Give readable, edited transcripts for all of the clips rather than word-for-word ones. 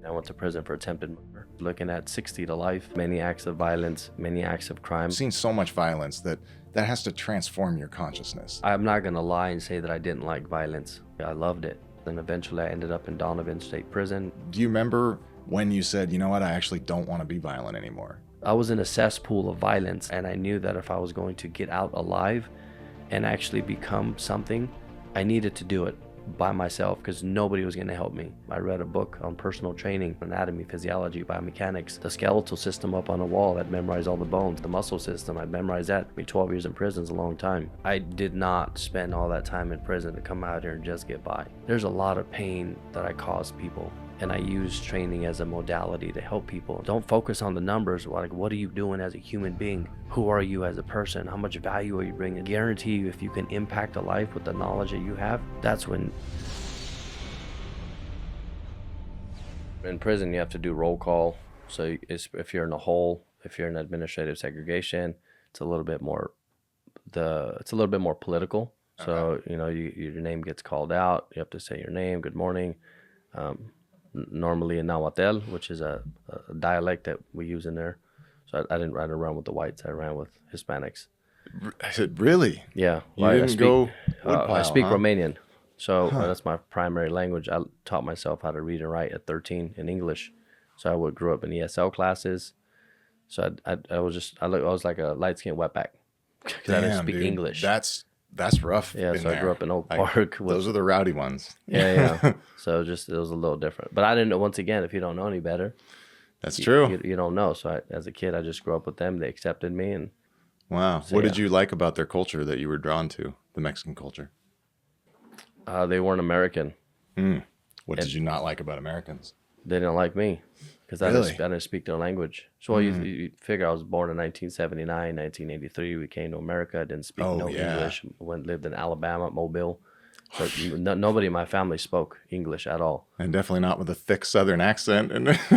I went to prison for attempted murder, looking at 60 to life, many acts of violence, many acts of crime. I've seen so much violence that has to transform your consciousness. I'm not gonna lie and say that I didn't like violence. I loved it. Then eventually I ended up in Donovan State Prison. Do you remember when you said, you know what, I actually don't want to be violent anymore? I was in a cesspool of violence, and I knew that if I was going to get out alive and actually become something, I needed to do it by myself because nobody was going to help me. I read a book on personal training, anatomy, physiology, biomechanics, the skeletal system up on a wall. I'd memorized all the bones, the muscle system. I'd memorized that. I mean, 12 years in prison is a long time. I did not spend all that time in prison to come out here and just get by. There's a lot of pain that I caused people, and I use training as a modality to help people. Don't focus on the numbers. Like, what are you doing as a human being? Who are you as a person? How much value are you bringing? I guarantee you, if you can impact a life with the knowledge that you have, that's when. In prison, you have to do roll call. So if you're in a hole, if you're in administrative segregation, it's a little bit more political. So, you know, your name gets called out. You have to say your name, good morning. Normally in Nahuatl, which is a dialect that we use in there. So I didn't run around with the whites. I ran with Hispanics. I said, really? Yeah. You didn't go woodpile, I speak huh? Romanian. So that's my primary language. I taught myself how to read and write at 13 in English. So I grew up in ESL classes. So I was like a light-skinned wetback because I didn't speak English. That's rough. Yeah, so I grew up in Oak Park. Those are the rowdy ones. Yeah. So it was a little different. But I didn't know, once again, if you don't know any better. That's true. You don't know. So as a kid, I just grew up with them. They accepted me. And wow. So, what did you like about their culture that you were drawn to, the Mexican culture? They weren't American. What did you not like about Americans? They didn't like me because I didn't speak their language. So you figure I was born in 1979, 1983. We came to America. I didn't speak English. Lived in Alabama, Mobile. So nobody in my family spoke English at all. And definitely not with a thick Southern accent.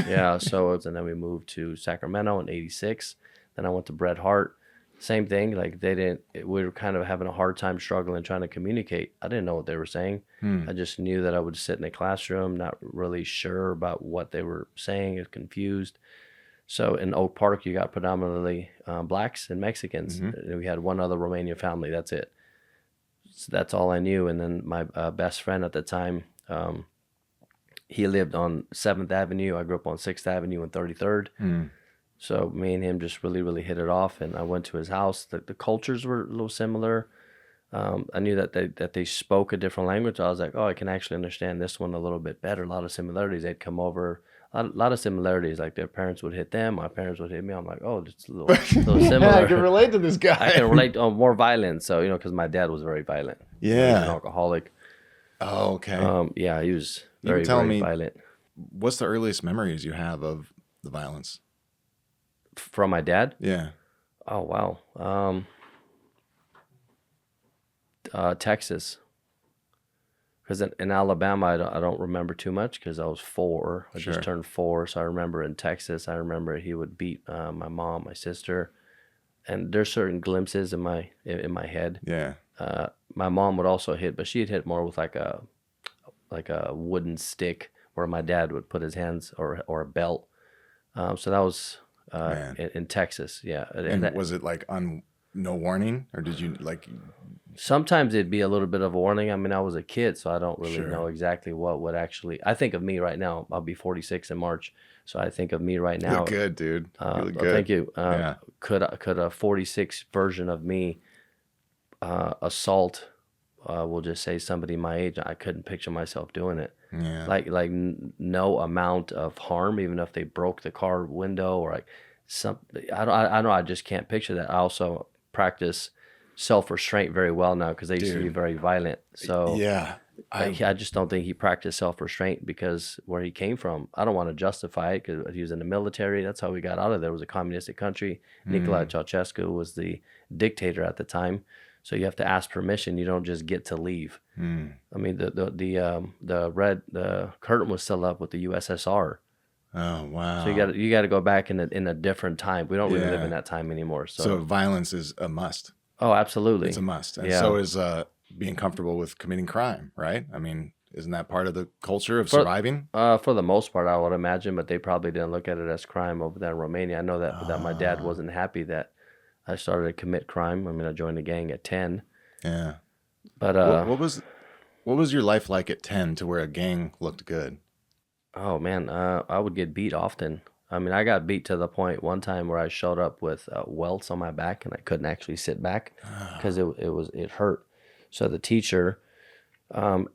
Yeah. And then we moved to Sacramento in '86. Then I went to Bret Hart. Same thing. Like we were kind of having a hard time struggling trying to communicate. I didn't know what they were saying. I just knew that I would sit in a classroom, not really sure about what they were saying, confused. So in Oak Park, you got predominantly blacks and Mexicans. And we had one other Romanian family. That's it. So that's all I knew. And then my best friend at the time, he lived on 7th Avenue. I grew up on 6th Avenue and 33rd. So me and him just really, really hit it off. And I went to his house. The cultures were a little similar. I knew that they spoke a different language. I was like, oh, I can actually understand this one a little bit better. A lot of similarities. They'd come over. A lot of similarities. Like their parents would hit them. My parents would hit me. I'm like, oh, it's a little similar. I can relate to this guy. I can relate on more violent. So, you know, because my dad was very violent. Yeah. He was an alcoholic. Oh, okay. Yeah, he was very violent. What's the earliest memories you have of the violence? From my dad? Yeah. Oh, wow. Texas. Because in Alabama, I don't remember too much because I was 4. I just turned 4. So I remember in Texas, I remember he would beat my mom, my sister. And there's certain glimpses in my head. Yeah. My mom would also hit, but she'd hit more with like a wooden stick where my dad would put his hands or a belt. So that was in Texas. Yeah. And was it like no warning, or did you like? Sometimes it'd be a little bit of a warning. I mean, I was a kid, so I don't really know exactly what would actually. I think of me right now. I'll be 46 in March, so I think of me right now. You look good, dude. You look good. Thank you. Could a 46 version of me assault? We'll just say somebody my age. I couldn't picture myself doing it. Yeah. Like no amount of harm, even if they broke the car window or like something. I know. I just can't picture that. I also practice self-restraint very well now because they used to be very violent. So yeah, I just don't think he practiced self-restraint because where he came from. I don't want to justify it because he was in the military. That's how we got out of there. It was a communistic country. Nicolae Ceausescu was the dictator at the time. So you have to ask permission. You don't just get to leave. I mean, the curtain was still up with the USSR. Oh wow! So you got to go back in a different time. We don't really live in that time anymore. So violence is a must. Oh, absolutely. It's a must. And so is being comfortable with committing crime, right? I mean, Isn't that part of the culture of For surviving? for the most part, I would imagine, but they probably didn't look at it as crime over there in Romania. I know that my dad Ah, wasn't happy that I started to commit crime. I mean, I joined the gang at 10, yeah. but What was your life like at 10 to where a gang looked good? oh man, I would get beat often. I mean, I got beat to the point one time where I showed up with welts on my back and I couldn't actually sit back because it hurt. So the teacher, um,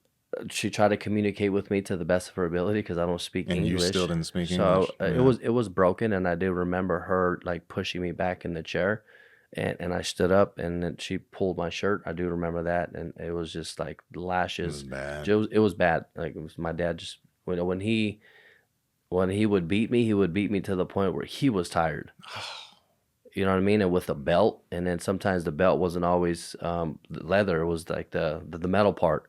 she tried to communicate with me to the best of her ability because I don't speak And you still English. didn't speak So English? Yeah. it was broken, and I do remember her like pushing me back in the chair, and I stood up, and then she pulled my shirt. I do remember that, and it was just like It was lashes. bad. It was bad. Like it was my dad just when he would beat me, he would beat me to the point where he was tired. You know what I mean? And with a belt, and then sometimes the belt wasn't always leather; it was like the metal part.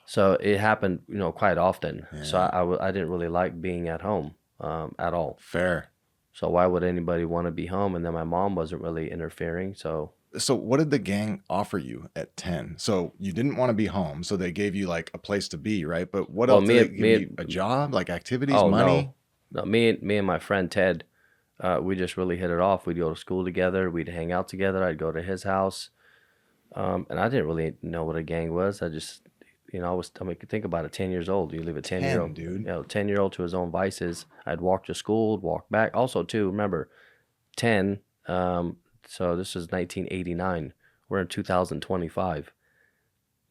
So it happened, you know, quite often. So Yeah. I didn't really like being at home at all. Fair. So why would anybody want to be home? And then my mom wasn't really interfering. So So what did the gang offer you at 10? So you didn't want to be home, so they gave you like a place to be, right? But what well, else did they give you? A job, like activities, oh money? no, me and my friend Ted, we just really hit it off. We'd go to school together. We'd hang out together. I'd go to his house. And I didn't really know what a gang was. I just, you know, I mean, think about it, 10 years old. You leave a 10-year 10, old, dude. you know, 10-year old to his own vices. I'd walk to school, walk back. Also, too, remember, 10, so this is 1989. We're in 2025.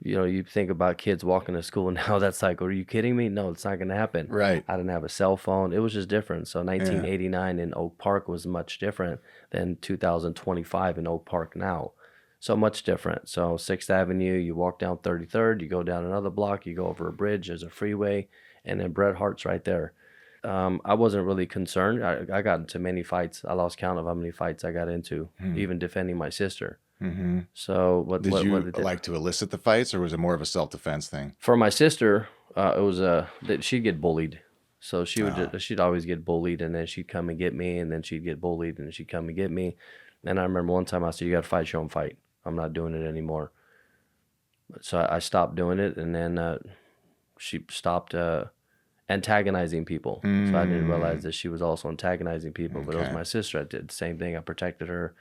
You know, you think about kids walking to school now, that's like, are you kidding me? No, it's not going to happen. Right. I didn't have a cell phone. It was just different. So Yeah. 1989 in Oak Park was much different than 2025 in Oak Park now. So much different. So 6th Avenue, you walk down 33rd, you go down another block, you go over a bridge, there's a freeway, and then Bret Hart's right there. I wasn't really concerned. I got into many fights. I lost count of how many fights I got into, even defending my sister. Mm-hmm. So Did you what like to elicit the fights, or was it more of a self-defense thing? for my sister, it was that she'd get bullied. So Oh. she'd always get bullied, and then she'd come and get me, and then she'd get bullied, and she'd come and get me. And I remember one time I said, "You got to fight your own fight. I'm not doing it anymore." So I stopped doing it, and then she stopped antagonizing people. So I didn't realize that she was also antagonizing people. But it was Okay. my sister. I did the same thing. I protected her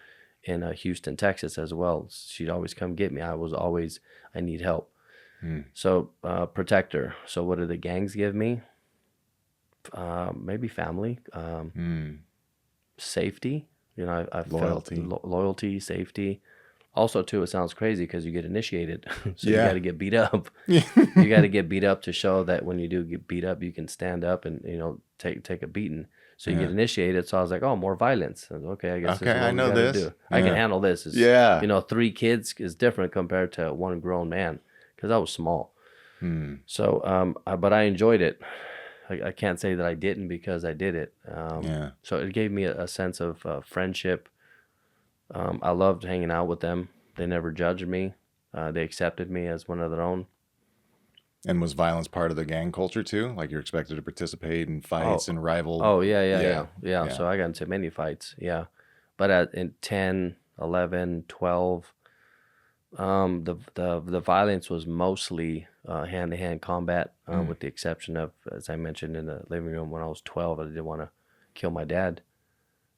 in Houston, Texas, as well. She'd always come get me. I was always, I need help. So protect her. So what did the gangs give me? Maybe family, safety. You know, I Loyalty. felt loyalty, safety. Also, too, it sounds crazy because you get initiated, so you Yeah. got to get beat up. Yeah. You got to get beat up to show that when you do get beat up, you can stand up and, you know, take a beating. So you get initiated. So I was like, oh, more violence. I was, okay, I guess this Okay, is what I we know gotta this. do. I can Yeah. handle this. It's, Yeah. you know, 3 kids is different compared to one grown man because I was small. So, but I enjoyed it. I can't say that I didn't because I did it. Yeah. So it gave me a sense of friendship. I loved hanging out with them. They never judged me. They accepted me as one of their own. And was violence part of the gang culture too? Like you're expected to participate in fights and rival? Oh, Yeah. yeah. So I got into many fights. Yeah. But in 10, 11, 12, the violence was mostly hand-to-hand combat, with the exception of, as I mentioned in the living room when I was 12, I didn't want to kill my dad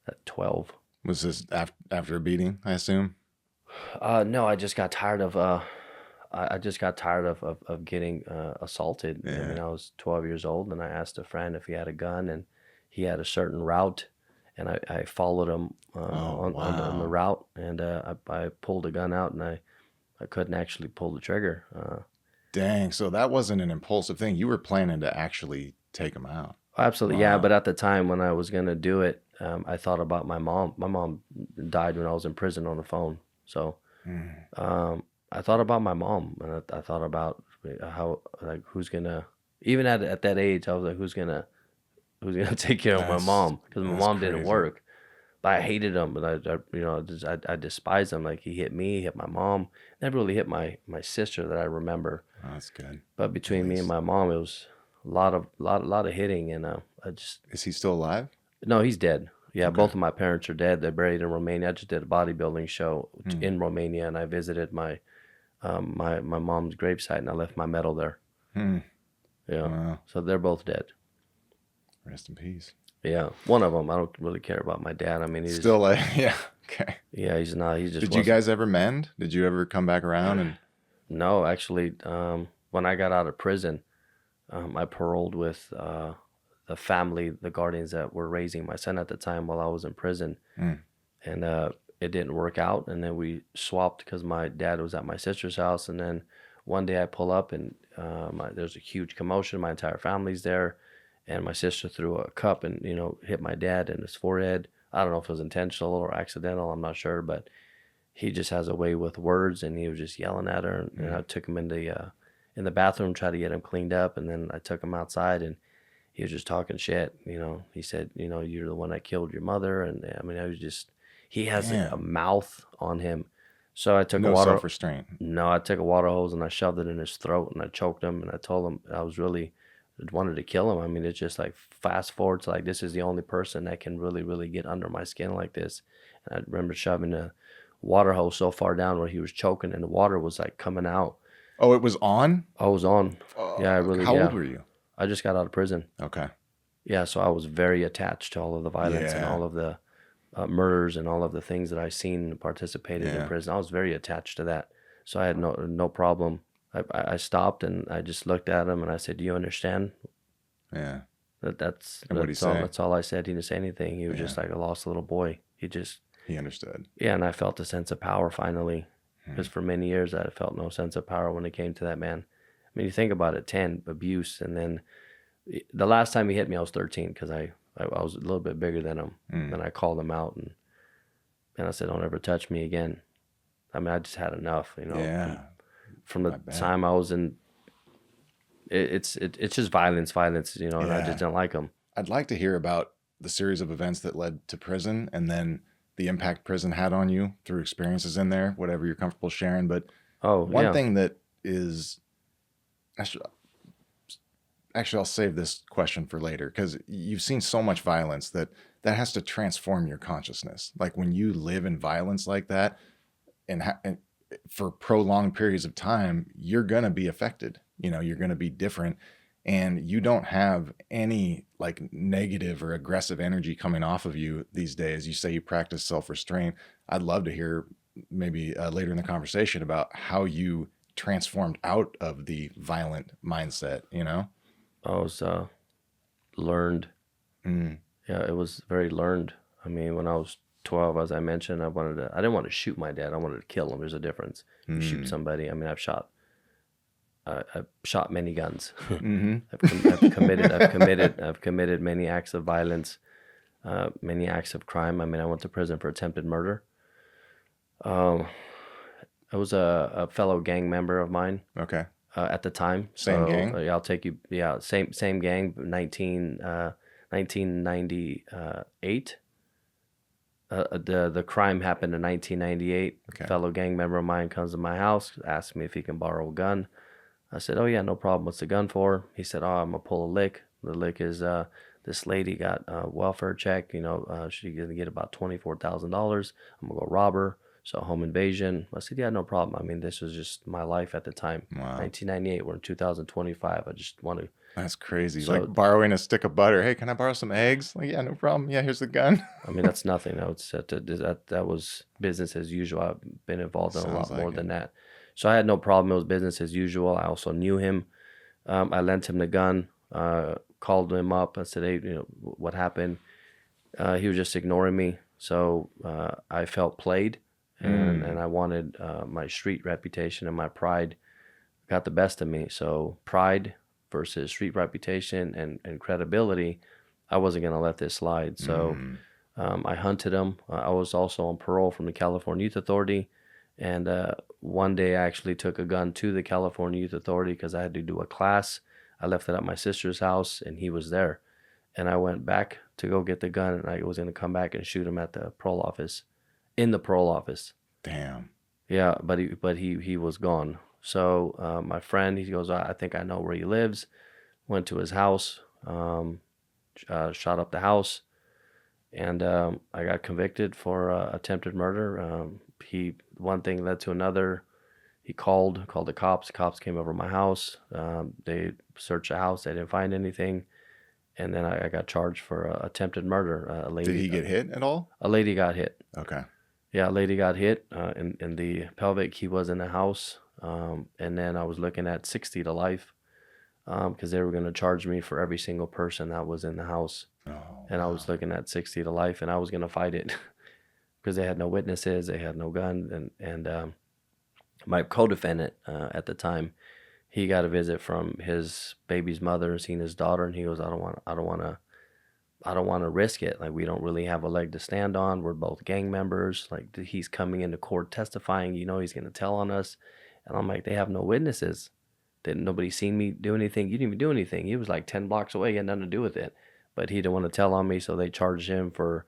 at 12. Was this after a beating, I assume? No, I just got tired of I just got tired of getting assaulted. I mean, I was 12 years old, and I asked a friend if he had a gun, and he had a certain route, and I followed him on the route, and I pulled a gun out, and I couldn't actually pull the trigger. Dang. So that wasn't an impulsive thing. You were planning to actually take him out. Absolutely, yeah. But at the time when I was gonna do it, I thought about my mom. My mom died when I was in prison on the phone, so I thought about my mom, and I thought about how, like, who's gonna, even at that age, I was like, who's gonna take care of my That's- mom, because my that's mom didn't crazy. work. But I hated him, but I despised him. Like, he hit me, he hit my mom. Never really hit my sister that I remember. Oh, that's good. But between me and my mom, it was a lot of hitting, and I just, Is he still alive? no, he's dead. Yeah, both of my parents are dead. They're buried in Romania. I just did a bodybuilding show in Romania, and I visited my mom's gravesite, and I left my medal there. Yeah. Wow. So they're both dead. Rest in peace. Yeah. One of them, I don't really care about my dad. I mean, he's Still like, yeah. Okay. yeah, he's not. He just Did you wasn't. guys ever mend? Did you ever come back around and No, actually, when I got out of prison, I paroled with the family, the guardians that were raising my son at the time while I was in prison, Mm. and it didn't work out. And then we swapped because my dad was at my sister's house, and then one day I pull up and there's a huge commotion. My entire family's there, and my sister threw a cup and hit my dad in his forehead. I don't know if it was intentional or accidental. I'm not sure, but he just has a way with words, and he was just yelling at her. And I took him in the bathroom, tried to get him cleaned up, and then I took him outside, and he was just talking shit. He said, you're the one that killed your mother, and I mean, I was just he has a Damn. mouth on him. So I took no a water self-restraint? no, I took a water hose and I shoved it in his throat and I choked him, and I told him I wanted to kill him. I mean, it's just like fast forward to like this is the only person that can really, really get under my skin like this. And I remember shoving a water hose so far down where he was choking and the water was like coming out. Oh, it was on? I was on. Yeah, How yeah. old were you? I just got out of prison. Okay. Yeah, so I was very attached to all of the violence and Yeah. all of the murders and all of the things that I seen and participated in Yeah. prison. I was very attached to that, so I had no problem. I stopped and I just looked at him and I said, "Do you understand?" Yeah. That's And what'd he say? That's all I said. He didn't say anything. He was just like a lost little boy. He understood. Yeah, and I felt a sense of power finally, Hmm. because for many years I felt no sense of power when it came to that man. I mean, you think about it, 10 abuse, and then the last time he hit me, I was 13 because I was a little bit bigger than him, and I called him out and I said, "Don't ever touch me again." I mean, I just had enough, Yeah. From the I bet. time I was in. It's just violence, and I Yeah. just didn't like him. I'd like to hear about the series of events that led to prison and then the impact prison had on you through experiences in there, whatever you're comfortable sharing. But Oh, one yeah. thing that is actually I'll save this question for later because you've seen so much violence that has to transform your consciousness. Like when you live in violence like that and for prolonged periods of time, you're going to be affected. You're going to be different, and you don't have any like negative or aggressive energy coming off of you these days. You say you practice self-restraint. I'd love to hear maybe later in the conversation about how you transformed out of the violent mindset. I was learned. Mm. Yeah, it was very learned. I mean, when I was 12, as I mentioned, I didn't want to shoot my dad. I wanted to kill him. There's a difference. You shoot somebody. I mean, I've shot many guns. Mm-hmm. I've committed many acts of violence, many acts of crime. I mean, I went to prison for attempted murder. I was a fellow gang member of mine Okay. at the time. Same gang? Yeah, I'll take you. Yeah, same gang. 1998. The crime happened in 1998. Okay. A fellow gang member of mine comes to my house, asks me if he can borrow a gun. I said, "Oh yeah, no problem. What's the gun for?" He said, "Oh, I'm gonna pull a lick. The lick is this lady got a welfare check. She's gonna get about $24,000. I'm gonna go rob her. So home invasion." I said, "Yeah, no problem. I mean, this was just my life at the time. Wow. 1998. We're in 2025. I just want to." That's crazy. So- like borrowing a stick of butter. Hey, can I borrow some eggs? Like, yeah, no problem. Yeah, here's the gun. I mean, that's nothing. That was business as usual. I've been involved in a lot Sounds more like than it. that. So I had no problem. It was business as usual. I also knew him. I lent him the gun, called him up. I said, "Hey, what happened?" He was just ignoring me. So I felt played, and I wanted my street reputation and my pride got the best of me. So pride versus street reputation and credibility, I wasn't going to let this slide. So I hunted him. I was also on parole from the California Youth Authority. And one day I actually took a gun to the California Youth Authority because I had to do a class. I left it at my sister's house and he was there. And I went back to go get the gun and I was going to come back and shoot him at the parole office, in the parole office. Damn. Yeah, but he was gone. So my friend, he goes, "I think I know where he lives." Went to his house, shot up the house, and I got convicted for attempted murder. One thing led to another. He called the cops. The cops came over my house. They searched the house. They didn't find anything. And then I got charged for attempted murder. Did he get hit at all? A lady got hit. Okay. Yeah, a lady got hit in the pelvic. He was in the house. And then I was looking at 60 to life because they were going to charge me for every single person that was in the house. Oh, And I was looking at 60 to life, and I was going to fight it because they had no witnesses. They had no gun. And my co-defendant at the time, he got a visit from his baby's mother and seen his daughter, and he goes, I don't want to risk it. Like, we don't really have a leg to stand on. We're both gang members. Like, he's coming into court testifying. You know, he's going to tell on us. And I'm like, they have no witnesses. Didn't nobody seen me do anything? You didn't even do anything. He was like 10 blocks away. He had nothing to do with it. But he didn't want to tell on me, so they charged him for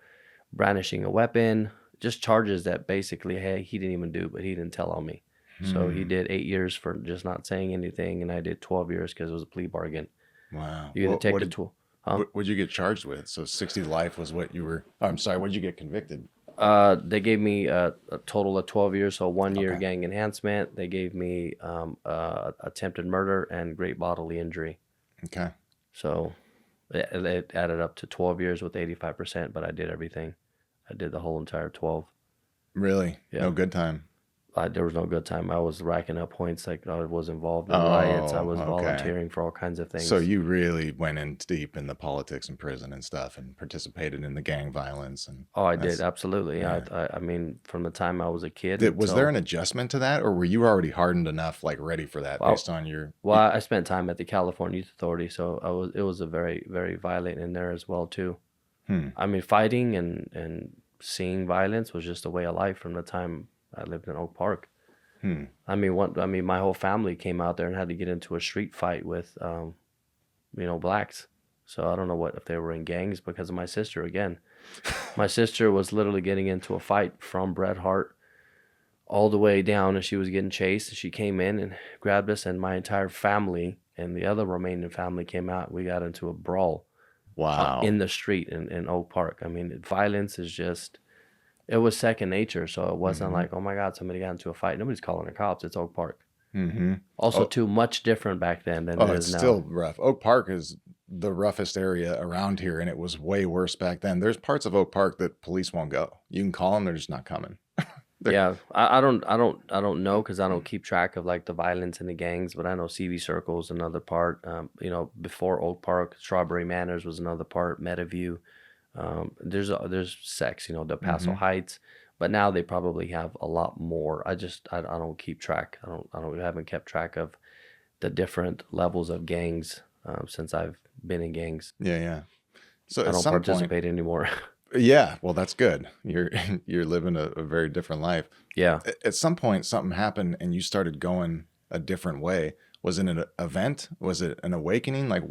brandishing a weapon. Just charges that basically, hey, he didn't even do, but he didn't tell on me. So he did 8 years for just not saying anything, and I did 12 years because it was a plea bargain. Wow. You either take the 12. What'd you get charged with? So 60 to life was what you were. Oh, I'm sorry. What'd you get convicted? They gave me a total of 12 years, so 1 year Okay. gang enhancement. They gave me attempted murder and great bodily injury. Okay. So it added up to 12 years with 85%, but I did everything. I did the whole entire 12. Really? Yeah. No good time. There was no good time. I was racking up points. Like, I was involved in riots. I was okay. volunteering for all kinds of things. So you really went in deep in the politics in prison and stuff, and participated in the gang violence. And Oh, I did, absolutely. Yeah. I mean, from the time I was a kid. Was there an adjustment to that, or were you already hardened enough, like ready for that, based on your? Well, I spent time at the California Youth Authority, so it was a very, very violent in there as well too. I mean, fighting and seeing violence was just a way of life from the time I lived in Oak Park. I mean, my whole family came out there and had to get into a street fight with, blacks. So I don't know if they were in gangs because of my sister again. My sister was literally getting into a fight from Bret Hart all the way down, and she was getting chased. And she came in and grabbed us, and my entire family and the other Romanian family came out. We got into a brawl. Wow. In the street in Oak Park. I mean, violence is just, it was second nature. So it wasn't like, oh my God, somebody got into a fight. Nobody's calling the cops. It's Oak Park. Also, too much different back then than it is now. It's still rough. Oak Park is the roughest area around here, and it was way worse back then. There's parts of Oak Park that police won't go. You can call them; they're just not coming. Yeah, I don't know because I don't keep track of like the violence in the gangs, but I know CV Circle's another part. Before Oak Park, Strawberry Manors was another part. Meadowview, there's sex, Del Paso Heights, but now they probably have a lot more. I don't keep track. I haven't kept track of the different levels of gangs since I've been in gangs. Yeah. So I don't participate anymore. Yeah, well, that's good. You're living a very different life. Yeah. At some point, something happened, and you started going a different way. Was it an event? Was it an awakening? Like,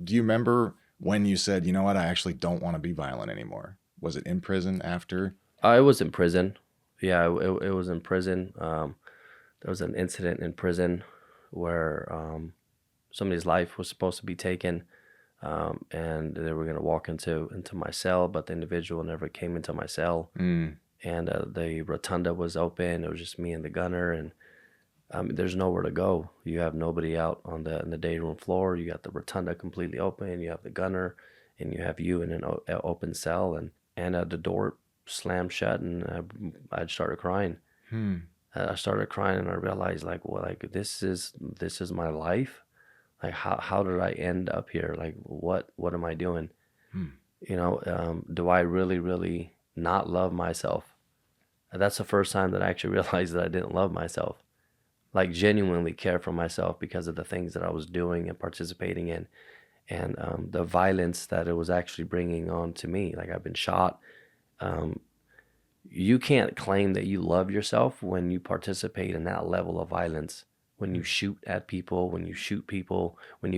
do you remember when you said, you know what, I actually don't want to be violent anymore? Was it in prison after? I was in prison. Yeah, it was in prison. There was an incident in prison where somebody's life was supposed to be taken. And they were going to walk into my cell, but the individual never came into my cell. And the rotunda was open. It was just me and the gunner, and there's nowhere to go. You have nobody out in the day room floor. You got the rotunda completely open. You have the gunner, and you have you in an open cell, and the door slammed shut, and I started crying. I started crying, and I realized this is my life. Like, how did I end up here? Like, what am I doing? Do I really, really not love myself? And that's the first time that I actually realized that I didn't love myself. Like, genuinely care for myself because of the things that I was doing and participating in, and the violence that it was actually bringing on to me. Like, I've been shot. You can't claim that you love yourself when you participate in that level of violence. When you shoot at people, when you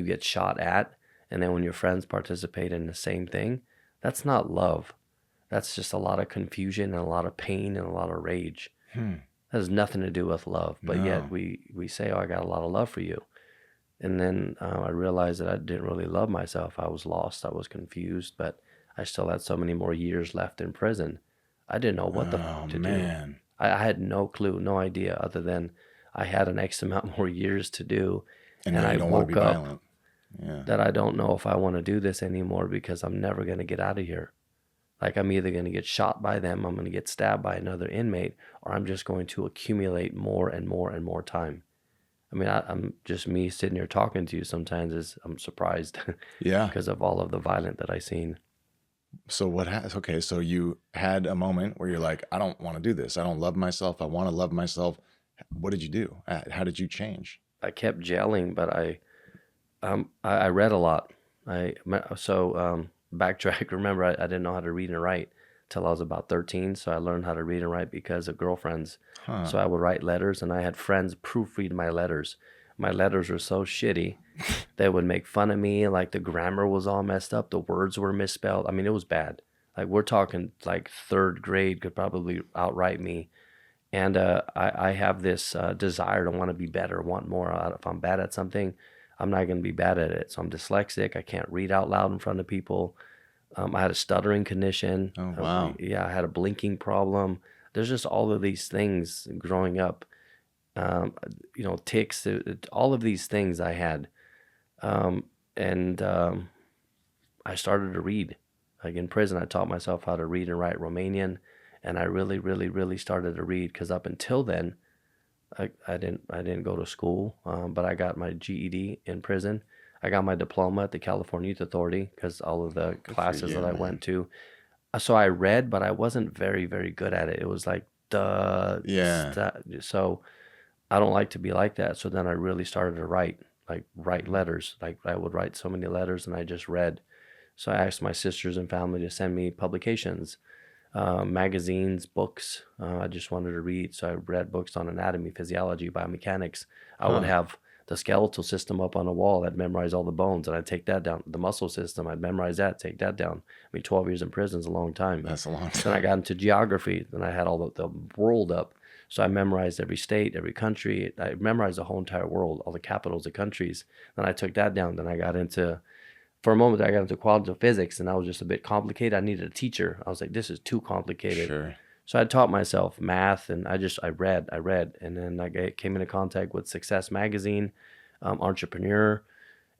get shot at, and then when your friends participate in the same thing, that's not love. That's just a lot of confusion and a lot of pain and a lot of rage. That has nothing to do with love, but yet we say, oh, I got a lot of love for you. And then I realized that I didn't really love myself. I was lost. I was confused, but I still had so many more years left in prison. I didn't know what to do. I had no clue, no idea, other than I had an X amount more years to do, And and now I you don't want to woke be up violent. Yeah. that I don't know if I want to do this anymore because I'm never going to get out of here. Like I'm either going to get shot by them, I'm going to get stabbed by another inmate, or I'm just going to accumulate more and more and more time. I mean, I'm just me sitting here talking to you sometimes I'm surprised Yeah. because of all of the violent that I seen. So okay, so you had a moment where you're like, I don't want to do this. I don't love myself. I want to love myself. What did you do? How did you change? I kept gelling, but I read a lot. Backtrack. Remember, I didn't know how to read and write till I was about 13. So I learned how to read and write because of girlfriends. Huh. So I would write letters, and I had friends proofread my letters. My letters were so shitty. They would make fun of me. Like the grammar was all messed up. The words were misspelled. I mean, it was bad. Like we're talking like third grade could probably outright me. And I have this desire to want to be better, want more. If I'm bad at something, I'm not going to be bad at it. So I'm dyslexic. I can't read out loud in front of people. I had a stuttering condition. Oh, wow. Yeah, I had a blinking problem. There's just all of these things growing up. Um, Tics, all of these things I had. And I started to read. Like in prison, I taught myself how to read and write Romanian, and I really, really, really started to read because up until then, I didn't go to school, but I got my GED in prison. I got my diploma at the California Youth Authority because all of the Good for classes you, that I man. went to. So I read, but I wasn't very, very good at it. It was like duh. Yeah. So I don't like to be like that. So then I really started to write letters. Like I would write so many letters, and I just read. So I asked my sisters and family to send me publications, magazines, books. I just wanted to read. So I read books on anatomy, physiology, biomechanics. I would Huh. have the skeletal system up on a wall. I'd memorize all the bones, and I'd take that down. The muscle system, I'd memorize that, take that down. I mean, 12 years in prison is a long time. That's a long Then I time. got into geography. Then I had all the world up. So I memorized every state, every country. I memorized the whole entire world, all the capitals of countries. Then I took that down. Then for a moment, I got into quantum physics, and that was just a bit complicated. I needed a teacher. I was like, this is too complicated. Sure. So I taught myself math, and I read, and then I came into contact with Success Magazine, Entrepreneur,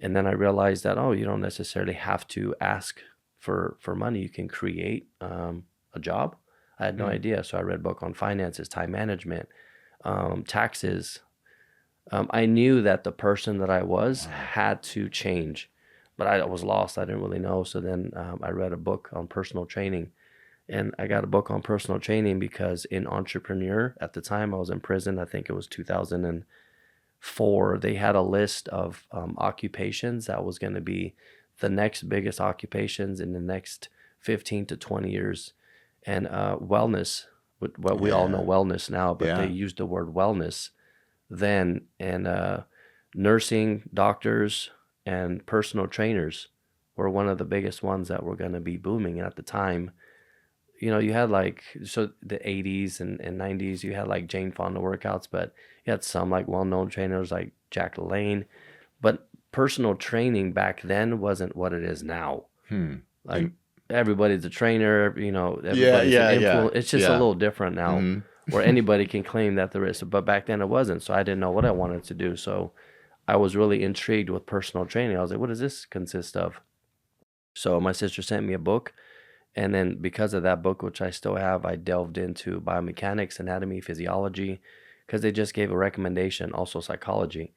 and then I realized that, oh, you don't necessarily have to ask for money. You can create a job. I had no idea. So I read a book on finances, time management, taxes. I knew that the person that I was had to change, but I was lost. I didn't really know. So then I read a book on personal training. And I got a book on personal training because in Entrepreneur, at the time I was in prison, I think it was 2004, they had a list of occupations that was going to be the next biggest occupations in the next 15 to 20 years. And wellness, what we all know Yeah. wellness now, but they Yeah. used the word wellness then. And nursing, doctors, and personal trainers were one of the biggest ones that were going to be booming. And at the time, you had so the 80s and 90s, you had like Jane Fonda workouts, but you had some like well-known trainers like Jack LaLanne. But personal training back then wasn't what it is now. Hmm. Like everybody's a trainer, Yeah, everybody's yeah, an yeah, influence. It's just a yeah. little different now Hmm. where anybody can claim that there is. But back then it wasn't. So I didn't know what I wanted to do. So I was really intrigued with personal training. I was like, what does this consist of? So my sister sent me a book. And then because of that book, which I still have, I delved into biomechanics, anatomy, physiology, because they just gave a recommendation, also psychology.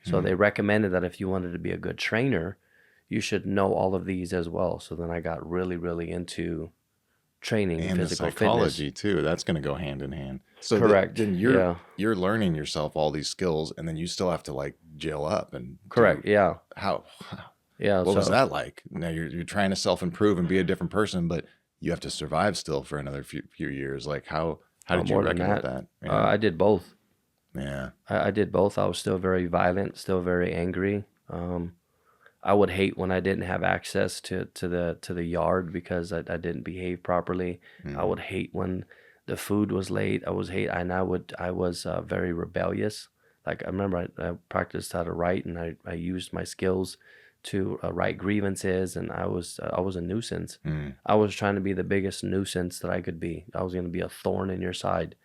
So they recommended that if you wanted to be a good trainer, you should know all of these as well. So then I got really, really into training and And the physical fitness. psychology too. That's going to go hand in hand. So Correct. then Yeah. you're learning yourself all these skills, and then you still have to like jail up and Correct. do Yeah. how. Yeah. What was So that like? Now you're trying to self improve and be a different person, but you have to survive still for another few years. Like how did you more than reckon with that, that? Yeah. I did both. Yeah. I did both. I was still very violent, still very angry. I would hate when I didn't have access to the yard because I didn't behave properly. I would hate when the food was late. I was very rebellious. Like I remember I practiced how to write, and I used my skills to write grievances, and I was a nuisance. Mm. I was trying to be the biggest nuisance that I could be. I was going to be a thorn in your side.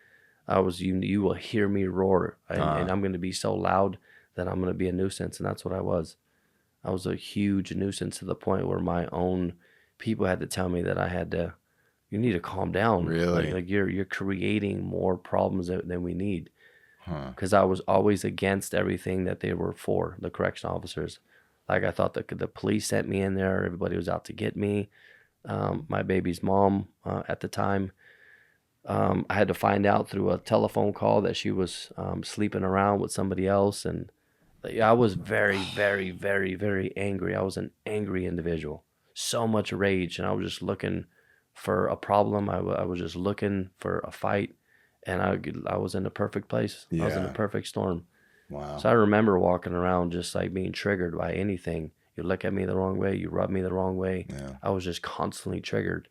You will hear me roar, and Uh, I'm going to be so loud that I'm going to be a nuisance. And that's what I was. I was a huge nuisance to the point where my own people had to tell me that you need to calm down. really? Like you're creating more problems than we need. Huh. Because I was always against everything that they were for, the correction officers. Like I thought the police sent me in there. Everybody was out to get me. My baby's mom at the time. I had to find out through a telephone call that she was sleeping around with somebody else, and like, I was very, very, very, very angry. I was an angry individual, so much rage, and I was just looking for a problem. I was just looking for a fight, and I was in the perfect place. I was in the Yeah. perfect storm. Wow. So I remember walking around just like being triggered by anything. You look at me the wrong way, you rub me the wrong way. Yeah. I was just constantly triggered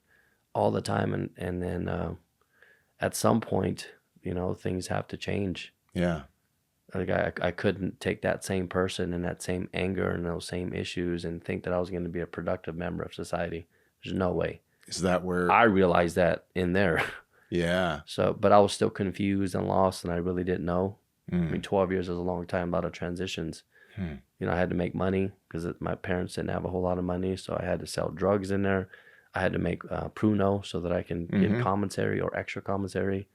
all the time, and then at some point, things have to change. Yeah. Like I couldn't take that same person and that same anger and those same issues and think that I was going to be a productive member of society. There's no way. Is that where? I realized that in there. Yeah. So, but I was still confused and lost, and I really didn't know. I Mm. mean, 12 years is a long time, a lot of transitions. Hmm. I had to make money because my parents didn't have a whole lot of money, so I had to sell drugs in there. I had to make pruno so that I can get commissary or extra commissary.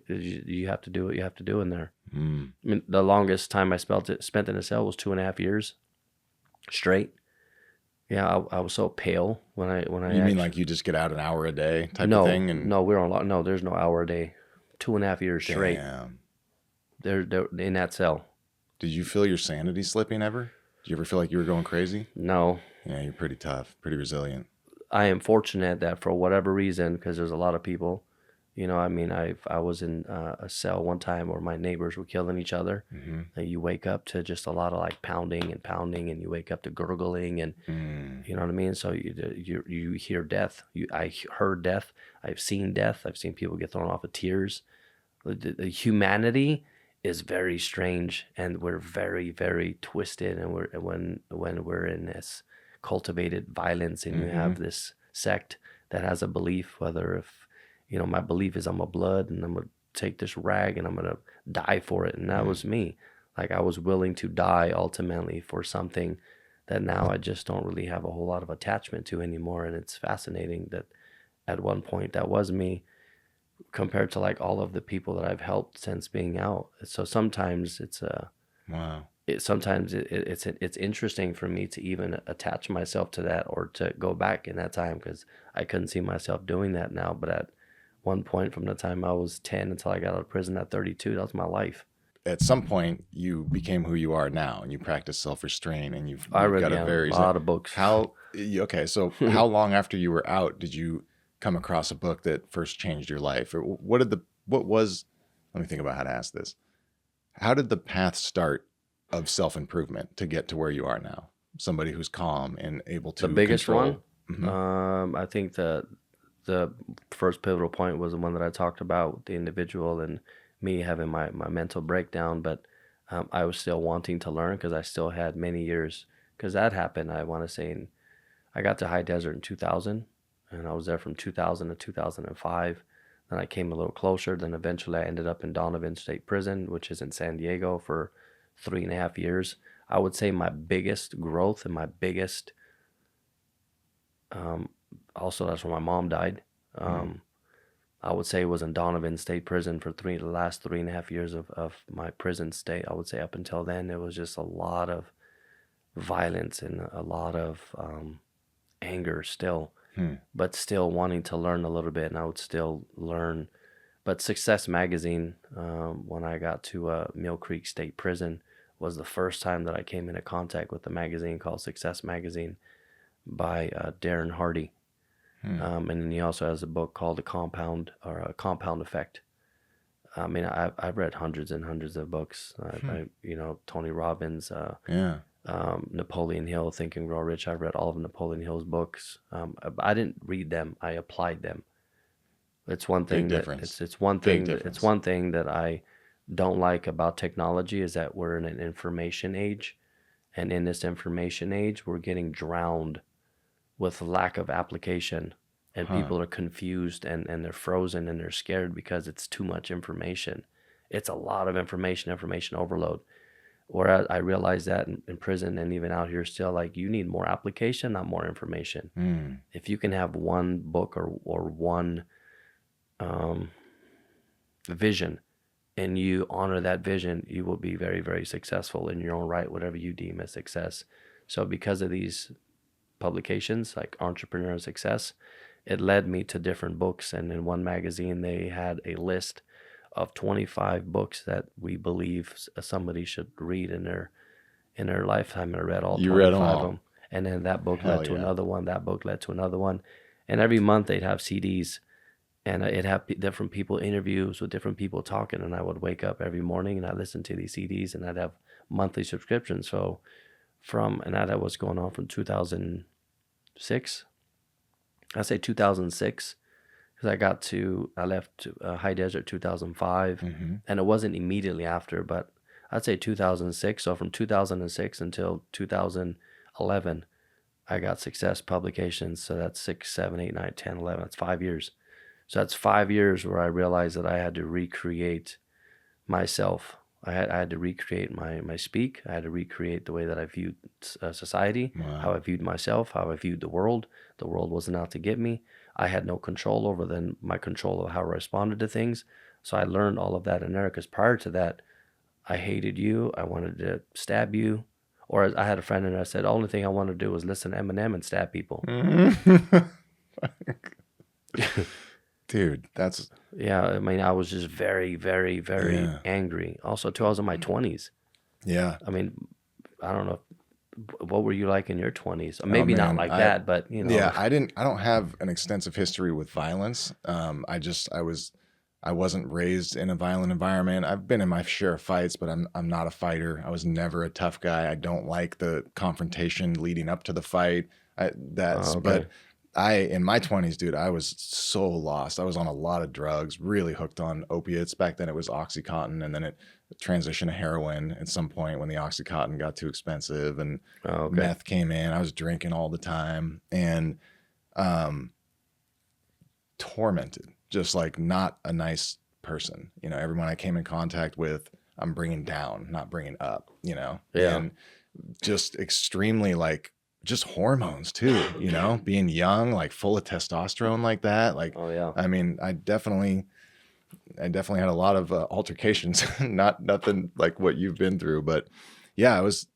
You have to do what you have to do in there. Mm. I mean, the longest time I spent in a cell was 2.5 years straight. Yeah, I was so pale when I You mean like you just get out an hour a day type of thing? And no, we're on no. There's no hour a day. 2.5 years straight. damn. They're in that cell. Did you feel your sanity slipping ever? Did you ever feel like you were going crazy? No, Yeah, you're pretty tough, pretty resilient. I am fortunate that for whatever reason, because there's a lot of people, I mean, I was in a cell one time where my neighbors were killing each other. Mm-hmm. And you wake up to just a lot of like pounding, and you wake up to gurgling, and Mm. you know what I mean. So you hear death. I heard death. I've seen death. I've seen people get thrown off of tears. The humanity is very strange, and we're very, very twisted. And when we're in this cultivated violence, and you have this sect that has a belief, whether if my belief is I'm a blood and I'm gonna take this rag and I'm gonna die for it, and that was me. Like I was willing to die ultimately for something that now I just don't really have a whole lot of attachment to anymore. And it's fascinating that at one point that was me compared to like all of the people that I've helped since being out. So sometimes Wow. it's interesting for me to even attach myself to that or to go back in that time, because I couldn't see myself doing that now. But at one point, from the time I was 10 until I got out of prison at 32, that was my life. At some point, you became who you are now, and you practice self-restraint, and you've I read got a very a lot of books. Okay, so how long after you were out did you come across a book that first changed your life? Or what was, let me think about how to ask this. How did the path start of self-improvement to get to where you are now? Somebody who's calm and able to The biggest control. one, Mhm. I think the first pivotal point was the one that I talked about with the individual and me having my mental breakdown. But I was still wanting to learn because I still had many years. Because that happened, I want to say, I got to High Desert in 2000, and I was there from 2000 to 2005. Then I came a little closer. Then eventually I ended up in Donovan State Prison, which is in San Diego, for 3.5 years. I would say my biggest growth and my biggest, also that's when my mom died. I would say it was in Donovan State Prison for the last 3.5 years of my prison stay. I would say up until then, it was just a lot of violence and a lot of anger still, but still wanting to learn a little bit, and I would still learn. But Success Magazine, when I got to Mill Creek State Prison, was the first time that I came into contact with a magazine called Success Magazine by Darren Hardy. And then he also has a book called A Compound Effect. I mean, I've read hundreds and hundreds of books. Tony Robbins, Yeah. Napoleon Hill, Think and Grow Rich. I've read all of Napoleon Hill's books. I didn't read them. I applied them. It's one thing Big that difference. it's one Big thing that difference. it's one thing that I don't like about technology is that we're in an information age, and in this information age, we're getting drowned with lack of application. and people are confused and they're frozen and they're scared because it's too much information. It's a lot of information overload. Whereas I realized that in prison and even out here still, like, you need more application, not more information. If you can have one book or one vision and you honor that vision, you will be very, very successful in your own right, whatever you deem as success. So because of these publications like Entrepreneur Success, it led me to different books. And in one magazine, they had a list of 25 books that we believe somebody should read in their lifetime. And I read all You 25 read all of them. And then that book Hell led to yeah. another one. That book led to another one. And every month they'd have CDs, and it'd have different people, interviews with different people talking. And I would wake up every morning and I'd listen to these CDs, and I'd have monthly subscriptions. So and that was going on from 2006. I say 2006 because I left High Desert 2005, and it wasn't immediately after, but I'd say 2006. So from 2006 until 2011, I got Success Publications. So that's 6, 7, 8, 9, 10, 11. That's 5 years. So that's 5 years where I realized that I had to recreate myself. I had to recreate my speak. I had to recreate the way that I viewed society, how I viewed myself, how I viewed the world. The world wasn't out to get me. I had no control over my control of how I responded to things. So I learned all of that in there, because prior to that, I hated you. I wanted to stab you. Or I had a friend and I said, the only thing I wanted to do was listen to Eminem and stab people. Dude, that's... Yeah, I mean, I was just very, very, very angry. Also, too, I was in my 20s. Yeah. I mean, I don't know. What were you like in your 20s? Maybe not like that, but, you know. Yeah, I don't have an extensive history with violence. I wasn't raised in a violent environment. I've been in my share of fights, but I'm not a fighter. I was never a tough guy. I don't like the confrontation leading up to the fight. But in my 20s, dude, I was so lost. I was on a lot of drugs, really hooked on opiates. Back then it was Oxycontin, and then it transitioned to heroin at some point when the Oxycontin got too expensive and meth came in. I was drinking all the time and tormented, just like not a nice person. You know, everyone I came in contact with, I'm bringing down, not bringing up, you know? Yeah. And just extremely like, just hormones too, you know, being young, like full of testosterone like that. Like, I mean, I definitely had a lot of altercations, nothing like what you've been through, but yeah, I was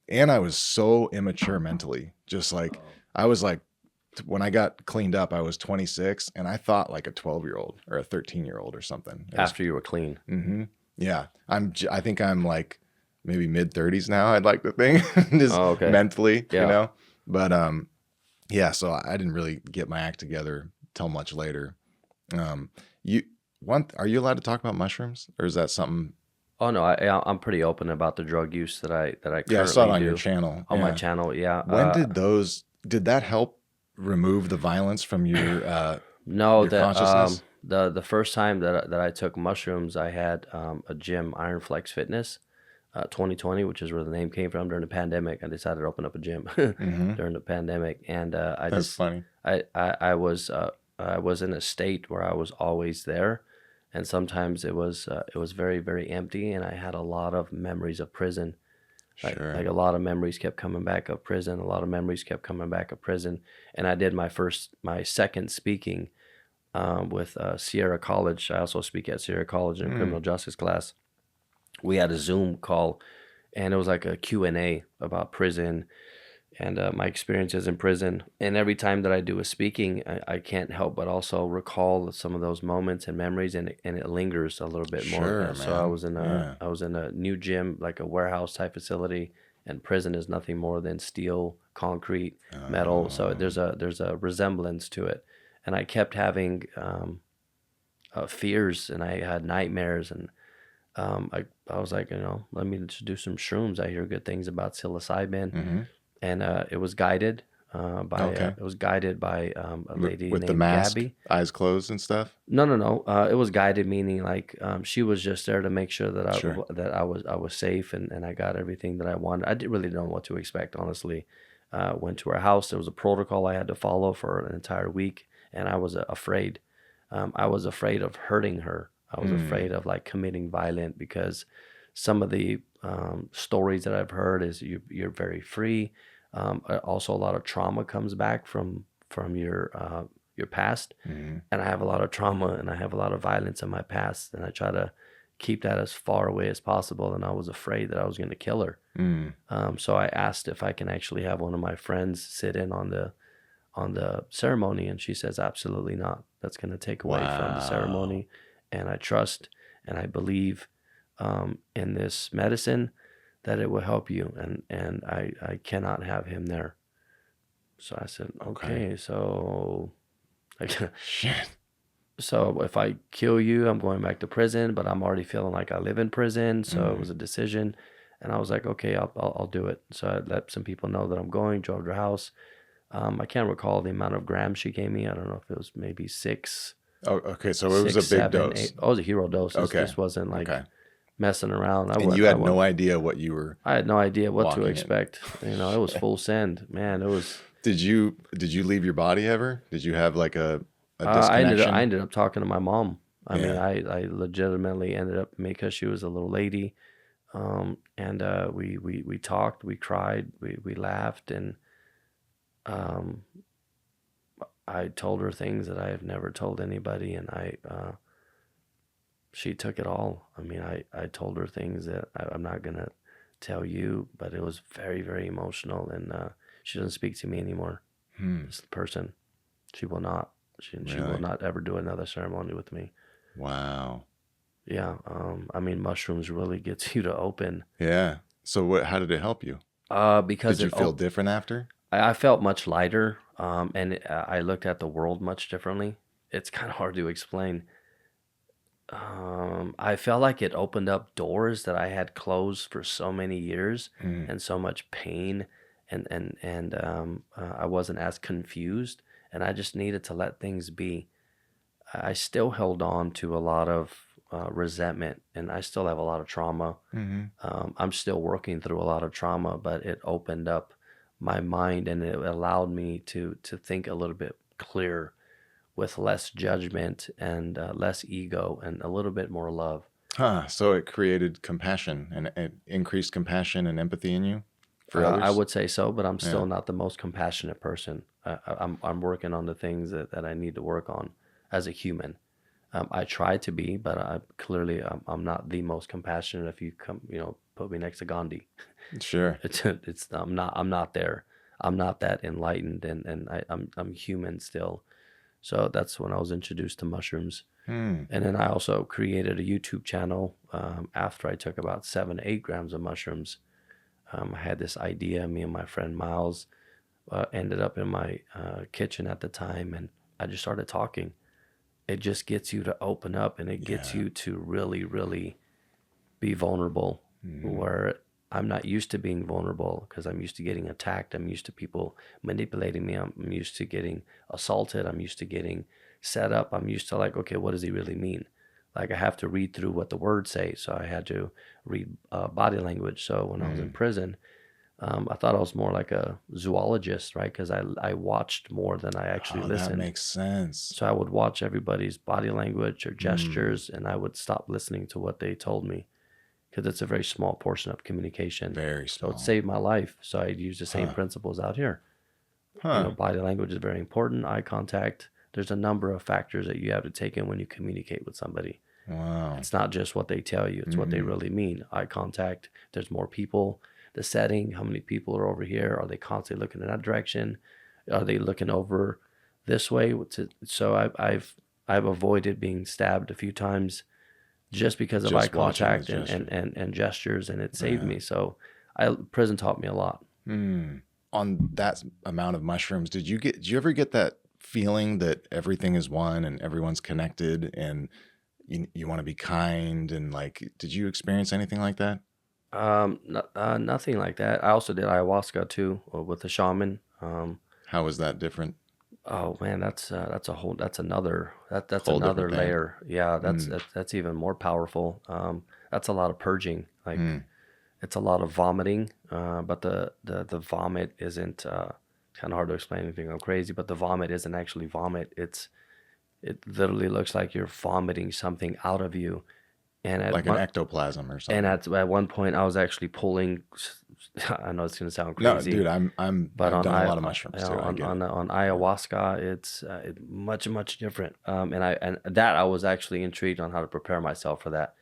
so immature mentally. Just like, I was like, when I got cleaned up, I was 26 and I thought like a 12-year-old or a 13-year-old or something. After you were clean. Mm-hmm. Yeah. I think I'm like maybe mid 30s now. I'd like to think just mentally, you know? But yeah, so I didn't really get my act together till much later. Are you allowed to talk about mushrooms, or is that something? Oh no, I'm pretty open about the drug use that I currently I saw it on do. your channel. On my channel, yeah. When did that help remove the violence from your consciousness? The first time that I took mushrooms, I had a gym, Iron Flex Fitness. 2020, which is where the name came from. During the pandemic, I decided to open up a gym during the pandemic, and That's funny. I was in a state where I was always there, and sometimes it was very, very empty, and I had a lot of memories of prison. Like a lot of memories kept coming back of prison. A lot of memories kept coming back of prison, and I did my second speaking with Sierra College. I also speak at Sierra College in a criminal justice class. We had a Zoom call, and it was like a Q&A about prison and my experiences in prison. And every time that I do a speaking, I can't help but also recall some of those moments and memories, and it lingers a little bit more. So I was in a new gym, like a warehouse type facility, and prison is nothing more than steel, concrete, metal. So there's a resemblance to it. And I kept having fears, and I had nightmares, and I was like, let me just do some shrooms. I hear good things about psilocybin, and it was guided by a lady with named the mask, Gabby. eyes closed and stuff. No. It was guided, meaning like she was just there to make sure that I was safe and I got everything that I wanted. I didn't really know what to expect, honestly. Went to her house. There was a protocol I had to follow for an entire week. and I was afraid. I was afraid of hurting her. I was afraid of like committing violent, because some of the stories that I've heard is you're very free. Also, a lot of trauma comes back from your past, Mm. and I have a lot of trauma and I have a lot of violence in my past, and I try to keep that as far away as possible. And I was afraid that I was going to kill her. Mm. So I asked if I can actually have one of my friends sit in on the ceremony, and she says absolutely not. That's going to take away from the Wow. ceremony. And I trust and I believe in this medicine that it will help you, and I cannot have him there. So I said, okay, so Shit. so if I kill you, I'm going back to prison, but I'm already feeling like I live in prison. So it was Mm. a decision. And I was like, okay, I'll do it. So I let some people know that I'm going, drove to her house. I can't recall the amount of grams she gave me. I don't know if it was maybe six, Oh, okay. So it was a six, big 7, dose. 8. Oh, it was a hero dose. Okay. This wasn't like Okay. messing around. And you had no idea what you were I had no idea what to walking in. expect. You know, it was full send. Man, it was. Did you leave your body ever? Did you have like a I disconnection? ended up talking to my mom. I mean, Yeah. I legitimately ended up, because she was a little lady. And we talked, we cried, we laughed, and um, I told her things that I have never told anybody, and she took it all. I mean, I told her things that I'm not gonna tell you, but it was very, very emotional, and she doesn't speak to me anymore. Hmm. This person, she will not. She will Really? not ever do another ceremony with me. Wow. Yeah. I mean, mushrooms really gets you to open. Yeah. So how did it help you? Because Did you feel different after? I felt much lighter, and I looked at the world much differently. It's kind of hard to explain. I felt like it opened up doors that I had closed for so many years, Mm. and so much pain, and I wasn't as confused, and I just needed to let things be. I still held on to a lot of resentment, and I still have a lot of trauma. Mm-hmm. I'm still working through a lot of trauma, but it opened up my mind, and it allowed me to think a little bit clearer, with less judgment and less ego and a little bit more love. Huh. So it created compassion and it increased compassion and empathy in you for I others? would say so, but I'm Yeah. still not the most compassionate person. I'm working on the things that I need to work on as a human. I try to be, but I'm not the most compassionate. If you come, put me next to Gandhi, Sure. it's I'm not there. I'm not that enlightened, and I'm human still. So that's when I was introduced to mushrooms. Hmm. And then I also created a YouTube channel after I took about 7 to 8 grams of mushrooms. I had this idea. Me and my friend Miles ended up in my kitchen at the time, and I just started talking. It just gets you to open up, and it gets Yeah. you to really, really be vulnerable, Mm. where I'm not used to being vulnerable, because I'm used to getting attacked. I'm used to people manipulating me. I'm used to getting assaulted. I'm used to getting set up. I'm used to like, okay, what does he really mean? Like I have to read through what the words say. So I had to read body language. So when I was in Mm. prison, I thought I was more like a zoologist, right? Because I watched more than I actually Oh, that listened. makes sense. So I would watch everybody's body language or Mm. gestures, and I would stop listening to what they told me, because it's a very small portion of communication. Very So it small. saved my life. So I'd use the same Huh. principles out here. Huh. Body language is very important. Eye contact. There's a number of factors that you have to take in when you communicate with somebody. Wow. It's not just what they tell you, it's what they Mm-mm. really mean. Eye contact. There's more people. The setting. How many people are over here? Are they constantly looking in that direction? Are they looking over this way? So I've avoided being stabbed a few times just because of eye Just watching contact those gestures. and gestures, and it saved Yeah. me. So prison taught me a lot. Mm. On that amount of mushrooms, did you ever get that feeling that everything is one and everyone's connected and you want to be kind and like, did you experience anything like that? Nothing like that. I also did ayahuasca too, with the shaman. How was that different? Oh man, that's that's Whole different another thing. layer. Yeah, Mm. that's even more powerful. That's a lot of purging. Like Mm. it's a lot of vomiting, but the vomit isn't kind of hard to explain anything. I'm crazy, but the vomit isn't actually vomit. It literally looks like you're vomiting something out of you. And at Like an ectoplasm or and something. at one point, I was actually pulling. I know it's gonna sound No, crazy, dude, but I've on done a lot of mushrooms too. I get it. on ayahuasca, it's much different. And that I was actually intrigued on how to prepare myself for that.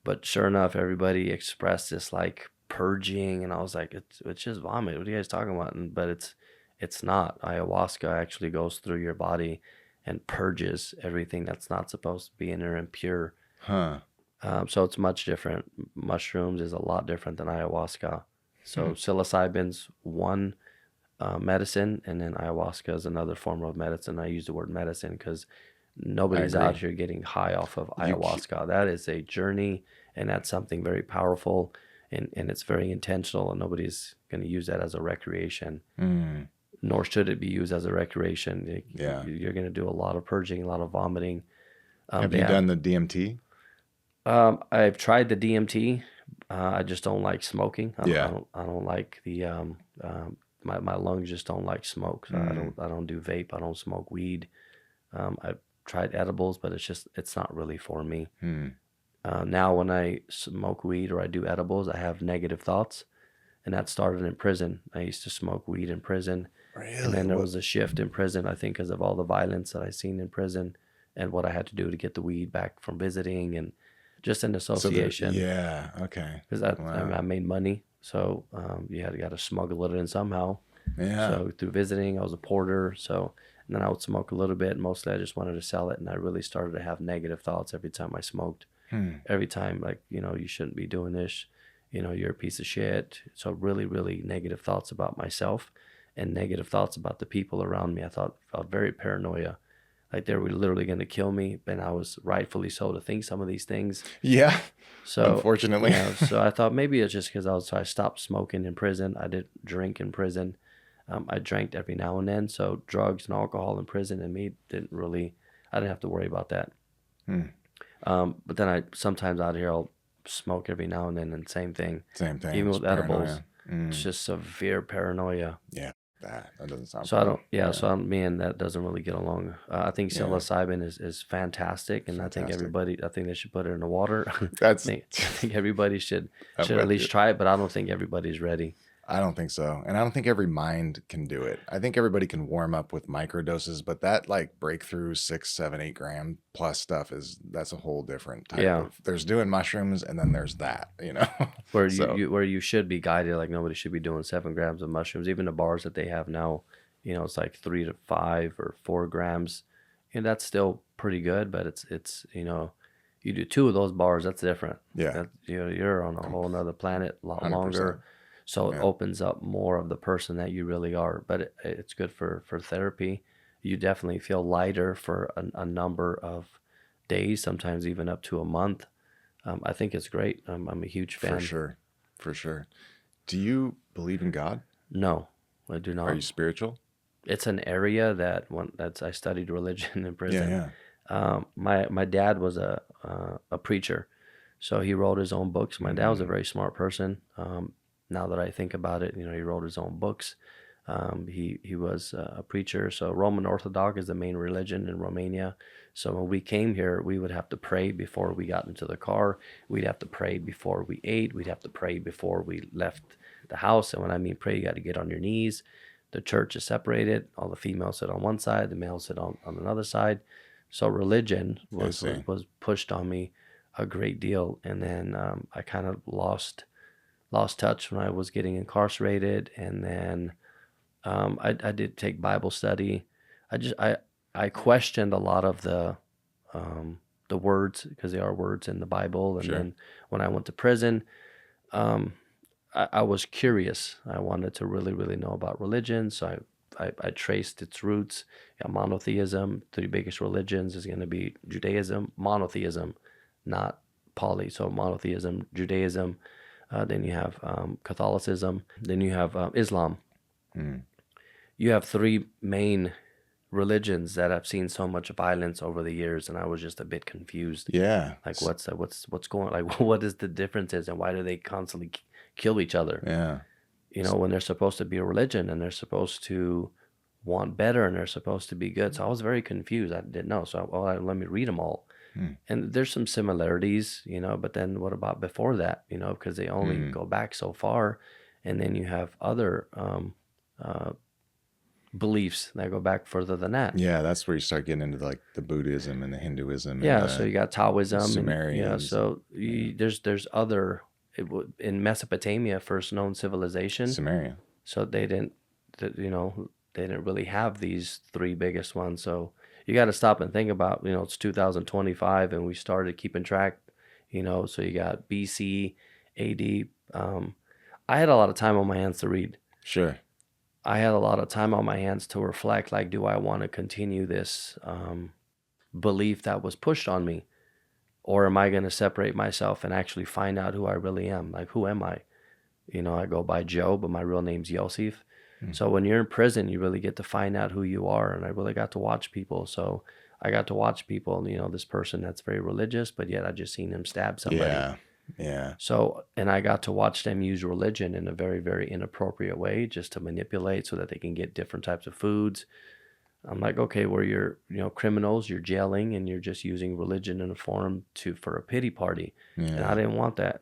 But sure enough, everybody expressed this like purging, and I was like, it's just vomit. What are you guys talking about? But it's not. Ayahuasca actually goes through your body and purges everything that's not supposed to be in there and pure. Huh. So it's much different. Mushrooms is a lot different than ayahuasca. So psilocybin's one medicine, and then ayahuasca is another form of medicine. I use the word medicine because nobody's agree. out here getting high off of You ayahuasca. That is a journey, and that's something very powerful, and it's very intentional, and nobody's going to use that as a recreation. Nor should it be used as a recreation. Yeah. You're going to do a lot of purging, a lot of vomiting. Have you done the DMT? I've tried the DMT. I just don't like smoking. I don't like the my lungs just don't like smoke. So I don't do vape. I don't smoke weed. I've tried edibles, but it's not really for me. Now when I smoke weed or I do edibles, I have negative thoughts, and that started in prison. I used to smoke weed in prison. Really? And then there was a shift in prison, I think, because of all the violence that I seen in prison and what I had to do to get the weed back from visiting and just an association. Yeah. Okay. Because I made money, so you got to smuggle it in somehow. Yeah. So through visiting, I was a porter. So and then I would smoke a little bit. Mostly, I just wanted to sell it, and I really started to have negative thoughts every time I smoked. Every time, like, you shouldn't be doing this. You're a piece of shit. So really, really negative thoughts about myself and negative thoughts about the people around me. I felt very paranoia, like they were literally going to kill me, and I was rightfully so to think some of these things. Yeah. So unfortunately, so I thought maybe it's just because I stopped smoking in prison. I didn't drink in prison. I drank every now and then. So drugs and alcohol in prison and me I didn't have to worry about that. But then sometimes out here I'll smoke every now and then, and same thing. Even with edibles, it's just severe paranoia. Yeah. That doesn't sound. So I don't. So me and that doesn't really get along. I think psilocybin is fantastic, and Fantastic. I think they should put it in the water. That's. I think everybody should at least try it, but I don't think everybody's ready. I don't think so. And I don't think every mind can do it. I think everybody can warm up with microdoses, but that like breakthrough 6, 7, 8 gram plus stuff that's a whole different type of. There's doing mushrooms, and then there's that, Where where you should be guided, like nobody should be doing 7 grams of mushrooms. Even the bars that they have now, it's like 3 to 5 or 4 grams. That's still pretty good, but it's you do 2 of those bars, that's different. Yeah. You're on a whole nother planet, a lot 100%. longer. So it opens up more of the person that you really are. But it's good for therapy. You definitely feel lighter for a number of days, sometimes even up to a month. I think it's great. I'm a huge fan. For sure. Do you believe in God? No, I do not. Are you spiritual? It's an area I studied religion in prison. Yeah. My dad was a preacher, so he wrote his own books. My dad was a very smart person. Now that I think about it, he wrote his own books. He was a preacher. So Roman Orthodox is the main religion in Romania. So when we came here, we would have to pray before we got into the car. We'd have to pray before we ate. We'd have to pray before we left the house. And when I mean pray, you got to get on your knees. The church is separated. All the females sit on one side. The males sit on another side. So religion was pushed on me a great deal. And then I kind of lost touch when I was getting incarcerated, and then I did take Bible study. I questioned a lot of the words, because there are words in the Bible, and then when I went to prison, I was curious. I wanted to really, really know about religion, so I traced its roots. Monotheism, 3 biggest religions is going to be Judaism, monotheism, not poly. So monotheism, Judaism. Then you have Catholicism. Then you have Islam. You have 3 main religions that have seen so much violence over the years, and I was just a bit confused. Yeah. Like what's going? Like what is the differences, and why do they constantly kill each other? Yeah. you know, when they're supposed to be a religion and they're supposed to want better and they're supposed to be good. So I was very confused. I didn't know. So let me read them all. Hmm. And there's some similarities, you know, but then what about before that, you know, because they only go back so far. And then you have other uh, beliefs that go back further than that. Yeah, that's where you start getting into like the Buddhism and the Hinduism. Yeah, and so you got Taoism, and Sumerians. so there's other in Mesopotamia, first known civilization. Sumerian. So they didn't, you know, they didn't really have these three biggest ones. So you got to stop and think about, you know, it's 2025 and we started keeping track, you know. So you got BC, AD. I had a lot of time on my hands to read. Sure. I had a lot of time on my hands to reflect, like, do I want to continue this belief that was pushed on me? Or am I going to separate myself and actually find out who I really am? Like, who am I? You know, I go by Joe, but my real name's Josif. So when you're in prison, you really get to find out who you are. And I really got to watch people. So I got to watch people, you know, this person that's very religious, but yet I just seen him stab somebody. Yeah. Yeah. So, and I got to watch them use religion in a very, very inappropriate way just to manipulate so that they can get different types of foods. I'm like, okay, where you're, you know, criminals, you're jailing and you're just using religion in a form for a pity party. And I didn't want that.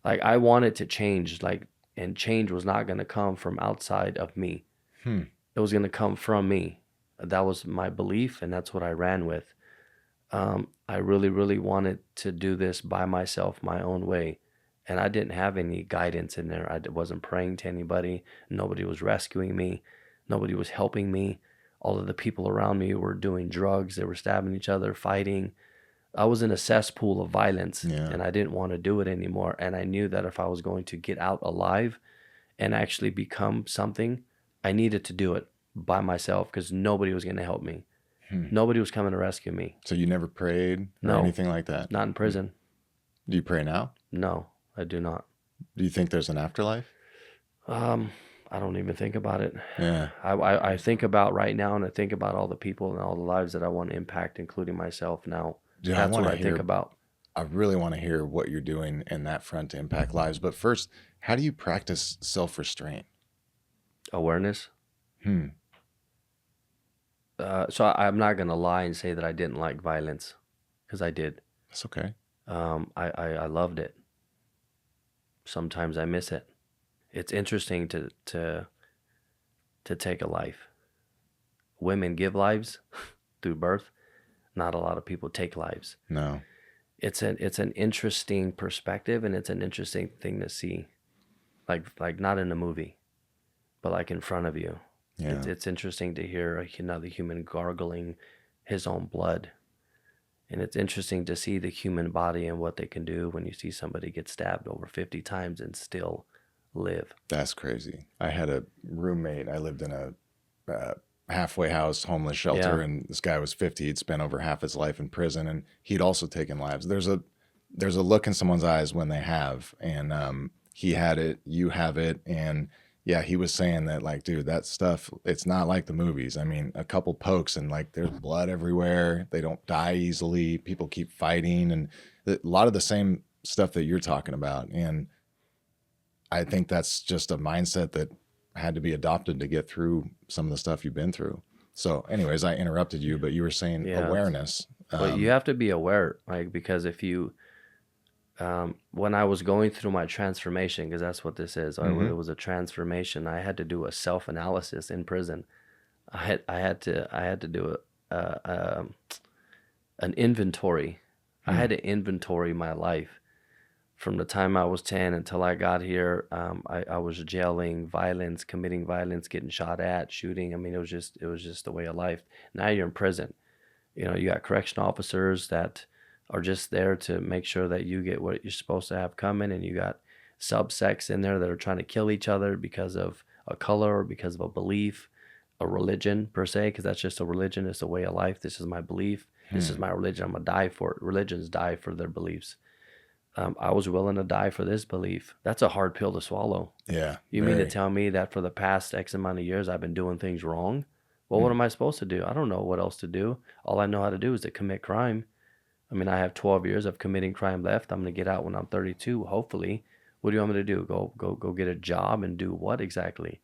Like, I wanted to change, like, and change was not going to come from outside of me. It was going to come from me. That was my belief, and that's what I ran with. I really, really wanted to do this by myself, my own way. And I didn't have any guidance in there. I wasn't praying to anybody. Nobody was rescuing me. Nobody was helping me. All of the people around me were doing drugs. They were stabbing each other, fighting. I was in a cesspool of violence, and I didn't want to do it anymore. And I knew that if I was going to get out alive and actually become something, I needed to do it by myself because nobody was going to help me. Nobody was coming to rescue me. So you never prayed or anything like that? Not in prison. Do you pray now? No, I do not. Do you think there's an afterlife? I don't even think about it. Yeah. I think about right now, and I think about all the people and all the lives that I want to impact, including myself now. Dude, That's what I think about. I really want to hear what you're doing in that front to impact lives. But first, how do you practice self-restraint? Awareness. So I'm not going to lie and say that I didn't like violence, because I did. That's okay. I loved it. Sometimes I miss it. It's interesting to take a life. Women give lives through birth. Not a lot of people take lives. No. It's an interesting perspective, and it's an interesting thing to see, like not in a movie, but like in front of you. Yeah. It's interesting to hear another human gargling his own blood. And it's interesting to see the human body and what they can do when you see somebody get stabbed over 50 times and still live. That's crazy. I had a roommate. I lived in a halfway house homeless shelter, and this guy was 50. He'd spent over half his life in prison, and he'd also taken lives. There's a look in someone's eyes when they have, and he had it, you have it, and yeah, he was saying that, like, dude, that stuff, it's not like the movies. I mean, a couple pokes and like there's blood everywhere. They don't die easily. People keep fighting, and a lot of the same stuff that you're talking about. And I think that's just a mindset that had to be adopted to get through some of the stuff you've been through. So anyways, I interrupted you, but you were saying awareness. But you have to be aware, like, because if you, when I was going through my transformation, because that's what this is, it was a transformation. I had to do a self-analysis in prison. I had to do an inventory. I had to inventory my life. From the time I was 10 until I got here, I was jailing, violence, committing violence, getting shot at, shooting. I mean, it was just the way of life. Now you're in prison. You know, you got correction officers that are just there to make sure that you get what you're supposed to have coming, and you got subsects in there that are trying to kill each other because of a color or because of a belief, a religion per se, because that's just a religion. It's a way of life. This is my belief. This is my religion. I'm gonna die for it. Religions die for their beliefs. I was willing to die for this belief. That's a hard pill to swallow. Yeah. You mean to tell me that for the past X amount of years I've been doing things wrong? Well, what am I supposed to do? I don't know what else to do. All I know how to do is to commit crime. I mean, I have 12 years of committing crime left. I'm going to get out when I'm 32, hopefully, What do you want me to do? Go get a job and do what exactly?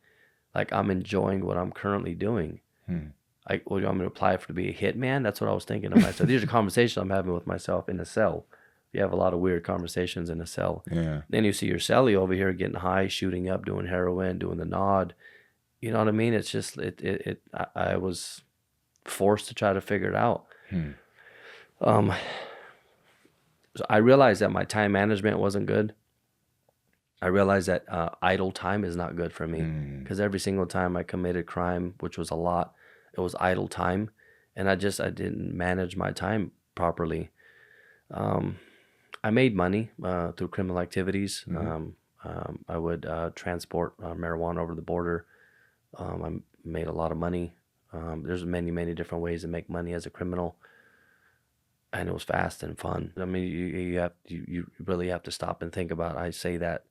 Like, I'm enjoying what I'm currently doing. Like, what do you want me to apply for to be a hitman? That's what I was thinking of myself. These are conversations I'm having with myself in a cell. You have a lot of weird conversations in a cell. Yeah. Then you see your cellie over here getting high, shooting up, doing heroin, doing the nod. You know what I mean? It's just I was forced to try to figure it out. So I realized that my time management wasn't good. I realized that idle time is not good for me, because every single time I committed crime, which was a lot, it was idle time, and I didn't manage my time properly. I made money through criminal activities. I would transport marijuana over the border. I made a lot of money. There's many different ways to make money as a criminal, and it was fast and fun. I mean, you really have to stop and think about. I say that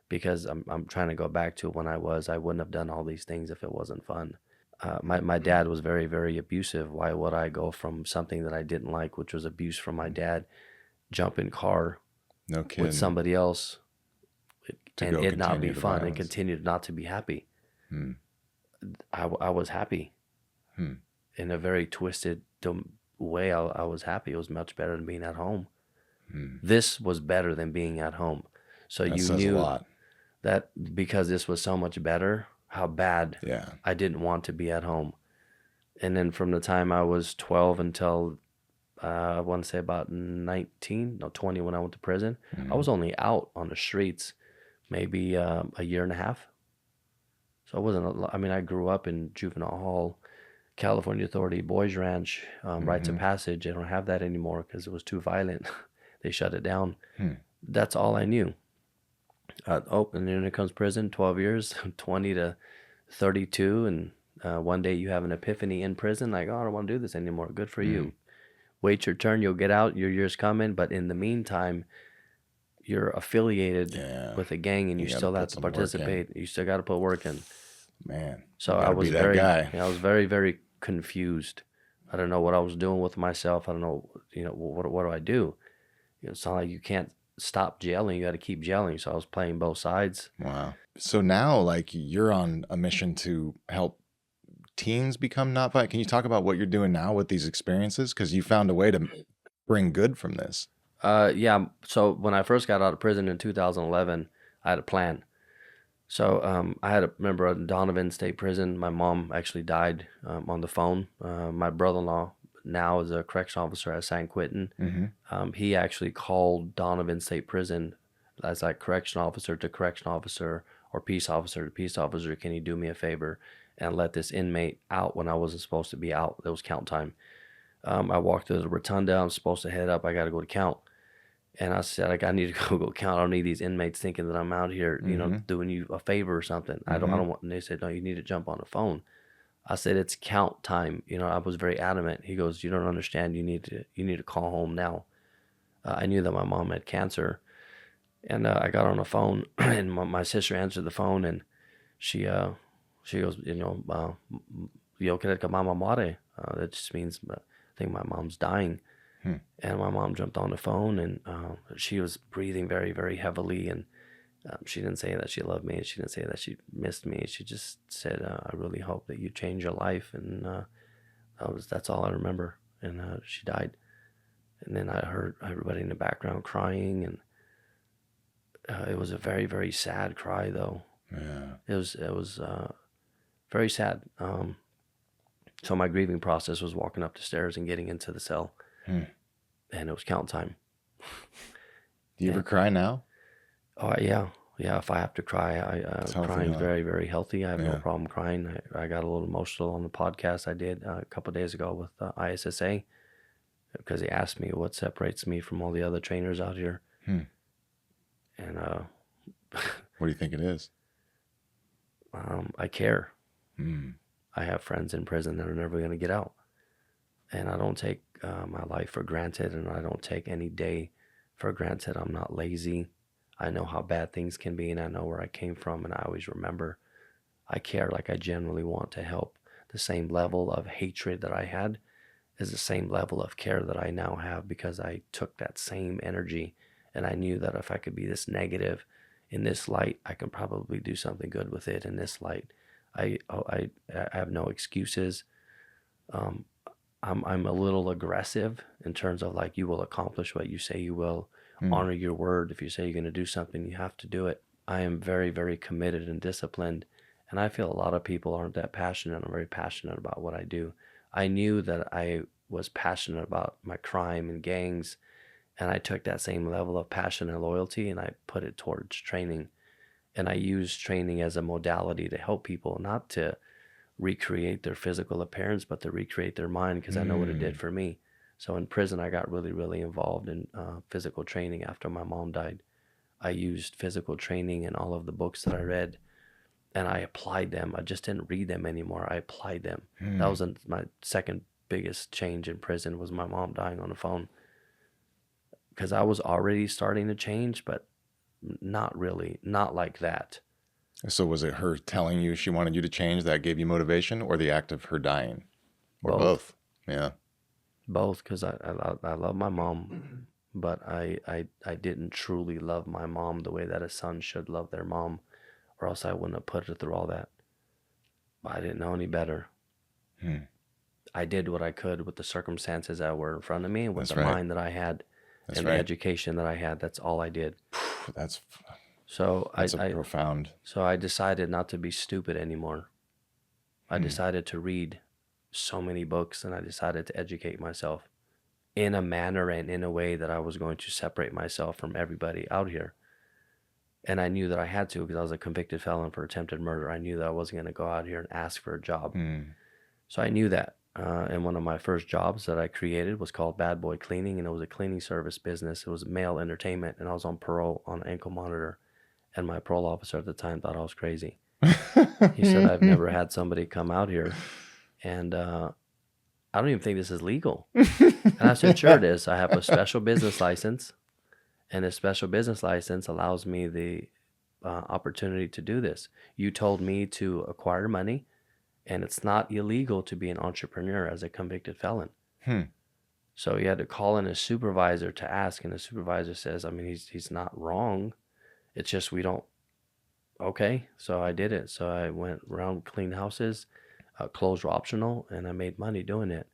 because I'm trying to go back to when I wouldn't have done all these things if it wasn't fun. My dad was very abusive. Why would I go from something that I didn't like, which was abuse from my dad, jump in car No with kidding. somebody else To and go it not continue be the fun and violence. continue not to be happy? I was happy in a very twisted way. I was happy. It was much better than being at home. This was better than being at home. So That you says a knew lot. that because this was so much better, how bad Yeah. I didn't want to be at home. And then from the time I was 12 until I want to say about 20 when I went to prison, I was only out on the streets maybe a year and a half. So it wasn't I mean, I grew up in juvenile hall, California Authority, Boys Ranch, rites of passage. They don't have that anymore because it was too violent. They shut it down. That's all I knew. And then it comes prison, 12 years, 20 to 32. And one day you have an epiphany in prison, like, oh, I don't want to do this anymore. Good for you. Wait your turn, you'll get out, your year's coming. But in the meantime, you're affiliated with a gang and you gotta still put have to some work in. participate. You still got to put work in. Man. So you I gotta was be that guy. I was very confused. I don't know what I was doing with myself. I don't know, what do I do? It's not like you can't stop jailing. You got to keep jailing. So I was playing both sides. Wow. So now, like, you're on a mission to help teens become not violent. Can you talk about what you're doing now with these experiences? Because you found a way to bring good from this. Yeah. So when I first got out of prison in 2011, I had a plan. So I had a member of Donovan State Prison. My mom actually died on the phone. My brother-in-law now is a correctional officer at San Quentin. He actually called Donovan State Prison as like correctional officer to correctional officer or peace officer to peace officer. Can you do me a favor and let this inmate out when I wasn't supposed to be out? It was count time. I walked through the rotunda. I'm supposed to head up. I got to go to count. And I said, like, I need to go count. I don't need these inmates thinking that I'm out here, doing you a favor or something. I don't want. And they said, no, you need to jump on the phone. I said, it's count time. I was very adamant. He goes, you don't understand. You need to call home now. I knew that my mom had cancer, and I got on the phone, and my sister answered the phone, and she goes, yo quieres que mama muere? That just means I think my mom's dying. And my mom jumped on the phone, and she was breathing very heavily, and she didn't say that she loved me. She didn't say that she missed me. She just said, I really hope that you change your life. And that's all I remember. And she died. And then I heard everybody in the background crying, and it was a very sad cry, though. Yeah. It was very sad. So my grieving process was walking up the stairs and getting into the cell. And it was count time. Do you ever cry now? Oh, yeah. If I have to cry, crying is very healthy. I have no problem crying. I got a little emotional on the podcast I did a couple of days ago with ISSA, because he asked me what separates me from all the other trainers out here. And what do you think it is? I care. I have friends in prison that are never going to get out. And I don't take my life for granted, and I don't take any day for granted. I'm not lazy. I know how bad things can be, and I know where I came from, and I always remember. I care. Like, I genuinely want to help. The same level of hatred that I had is the same level of care that I now have, because I took that same energy, and I knew that if I could be this negative in this light, I can probably do something good with it. In this light, I have no excuses. Um, I'm a little aggressive in terms of like, you will accomplish what you say you will. Hmm. Honor your word. If you say you're going to do something, you have to do it. I am very, very committed and disciplined, and I feel a lot of people aren't that passionate. I'm very passionate about what I do. I knew that I was passionate about my crime and gangs, and I took that same level of passion and loyalty and I put it towards training. And I used training as a modality to help people, not to recreate their physical appearance, but to recreate their mind, because I know what it did Hmm. for me. So in prison, I got really, really involved in physical training after my mom died. I used physical training in all of the books that I read, and I applied them. I just didn't read them anymore. I applied them. That Hmm. was my second biggest change in prison, was my mom dying on the phone, because I was already starting to change, but not really, not like that. So was it her telling you she wanted you to change that gave you motivation, or the act of her dying, or Both, both? Yeah. both, because I love my mom, but I didn't truly love my mom the way that a son should love their mom, or else I wouldn't have put her through all that. But I didn't know any better. Hmm. I did what I could with the circumstances that were in front of me, and with That's the right. mind that I had, That's and the right. education that I had. That's all I did. That's So that's a profound. I decided not to be stupid anymore. I Hmm. decided to read so many books, and I decided to educate myself in a manner and in a way that I was going to separate myself from everybody out here. And I knew that I had to, because I was a convicted felon for attempted murder. I knew that I wasn't going to go out here and ask for a job. Hmm. So I knew that. And one of my first jobs that I created was called Bad Boy Cleaning, and it was a cleaning service business. It was male entertainment, and I was on parole on an ankle monitor. And my parole officer at the time thought I was crazy. He said, I've never had somebody come out here, and I don't even think this is legal. And I said, sure it is. I have a special business license, and a special business license allows me the opportunity to do this. You told me to acquire money, and it's not illegal to be an entrepreneur as a convicted felon. Hmm. So he had to call in his supervisor to ask, and the supervisor says, I mean, he's not wrong. It's just we don't. Okay, so I did it. So I went around clean houses. Clothes were optional, and I made money doing it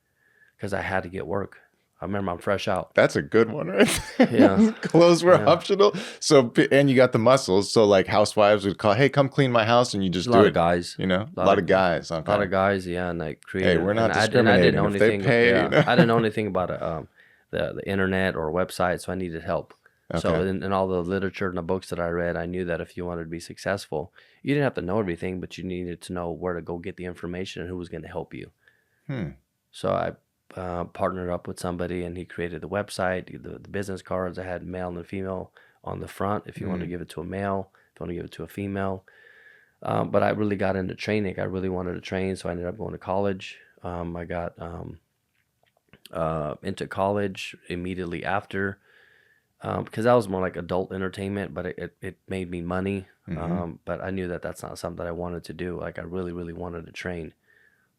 because I had to get work. I remember I'm fresh out. That's a good one, right? Yeah, Clothes were yeah. optional. So, and you got the muscles. So, like, housewives would call, "Hey, come clean my house," and you A just do lot of it. guys, You know, a a lot lot of of guys. a lot Okay. of guys, yeah, and I Hey, created, we're not and I didn't discriminating know if they anything. pay. Yeah, You know. I didn't know anything about the internet or website, so I needed help. So Okay. in all the literature and the books that I read, I knew that if you wanted to be successful, you didn't have to know everything, but you needed to know where to go get the information and who was going to help you. Hmm. So I partnered up with somebody, and he created the website, the business cards. I had male and female on the front if you want to Hmm. give it to a male, if you want to give it to a female. But I really got into training. I really wanted to train, so I ended up going to college. I got into college immediately after, because that was more like adult entertainment, but it made me money. Hmm. But I knew that that's not something that I wanted to do. Like I really, really wanted to train.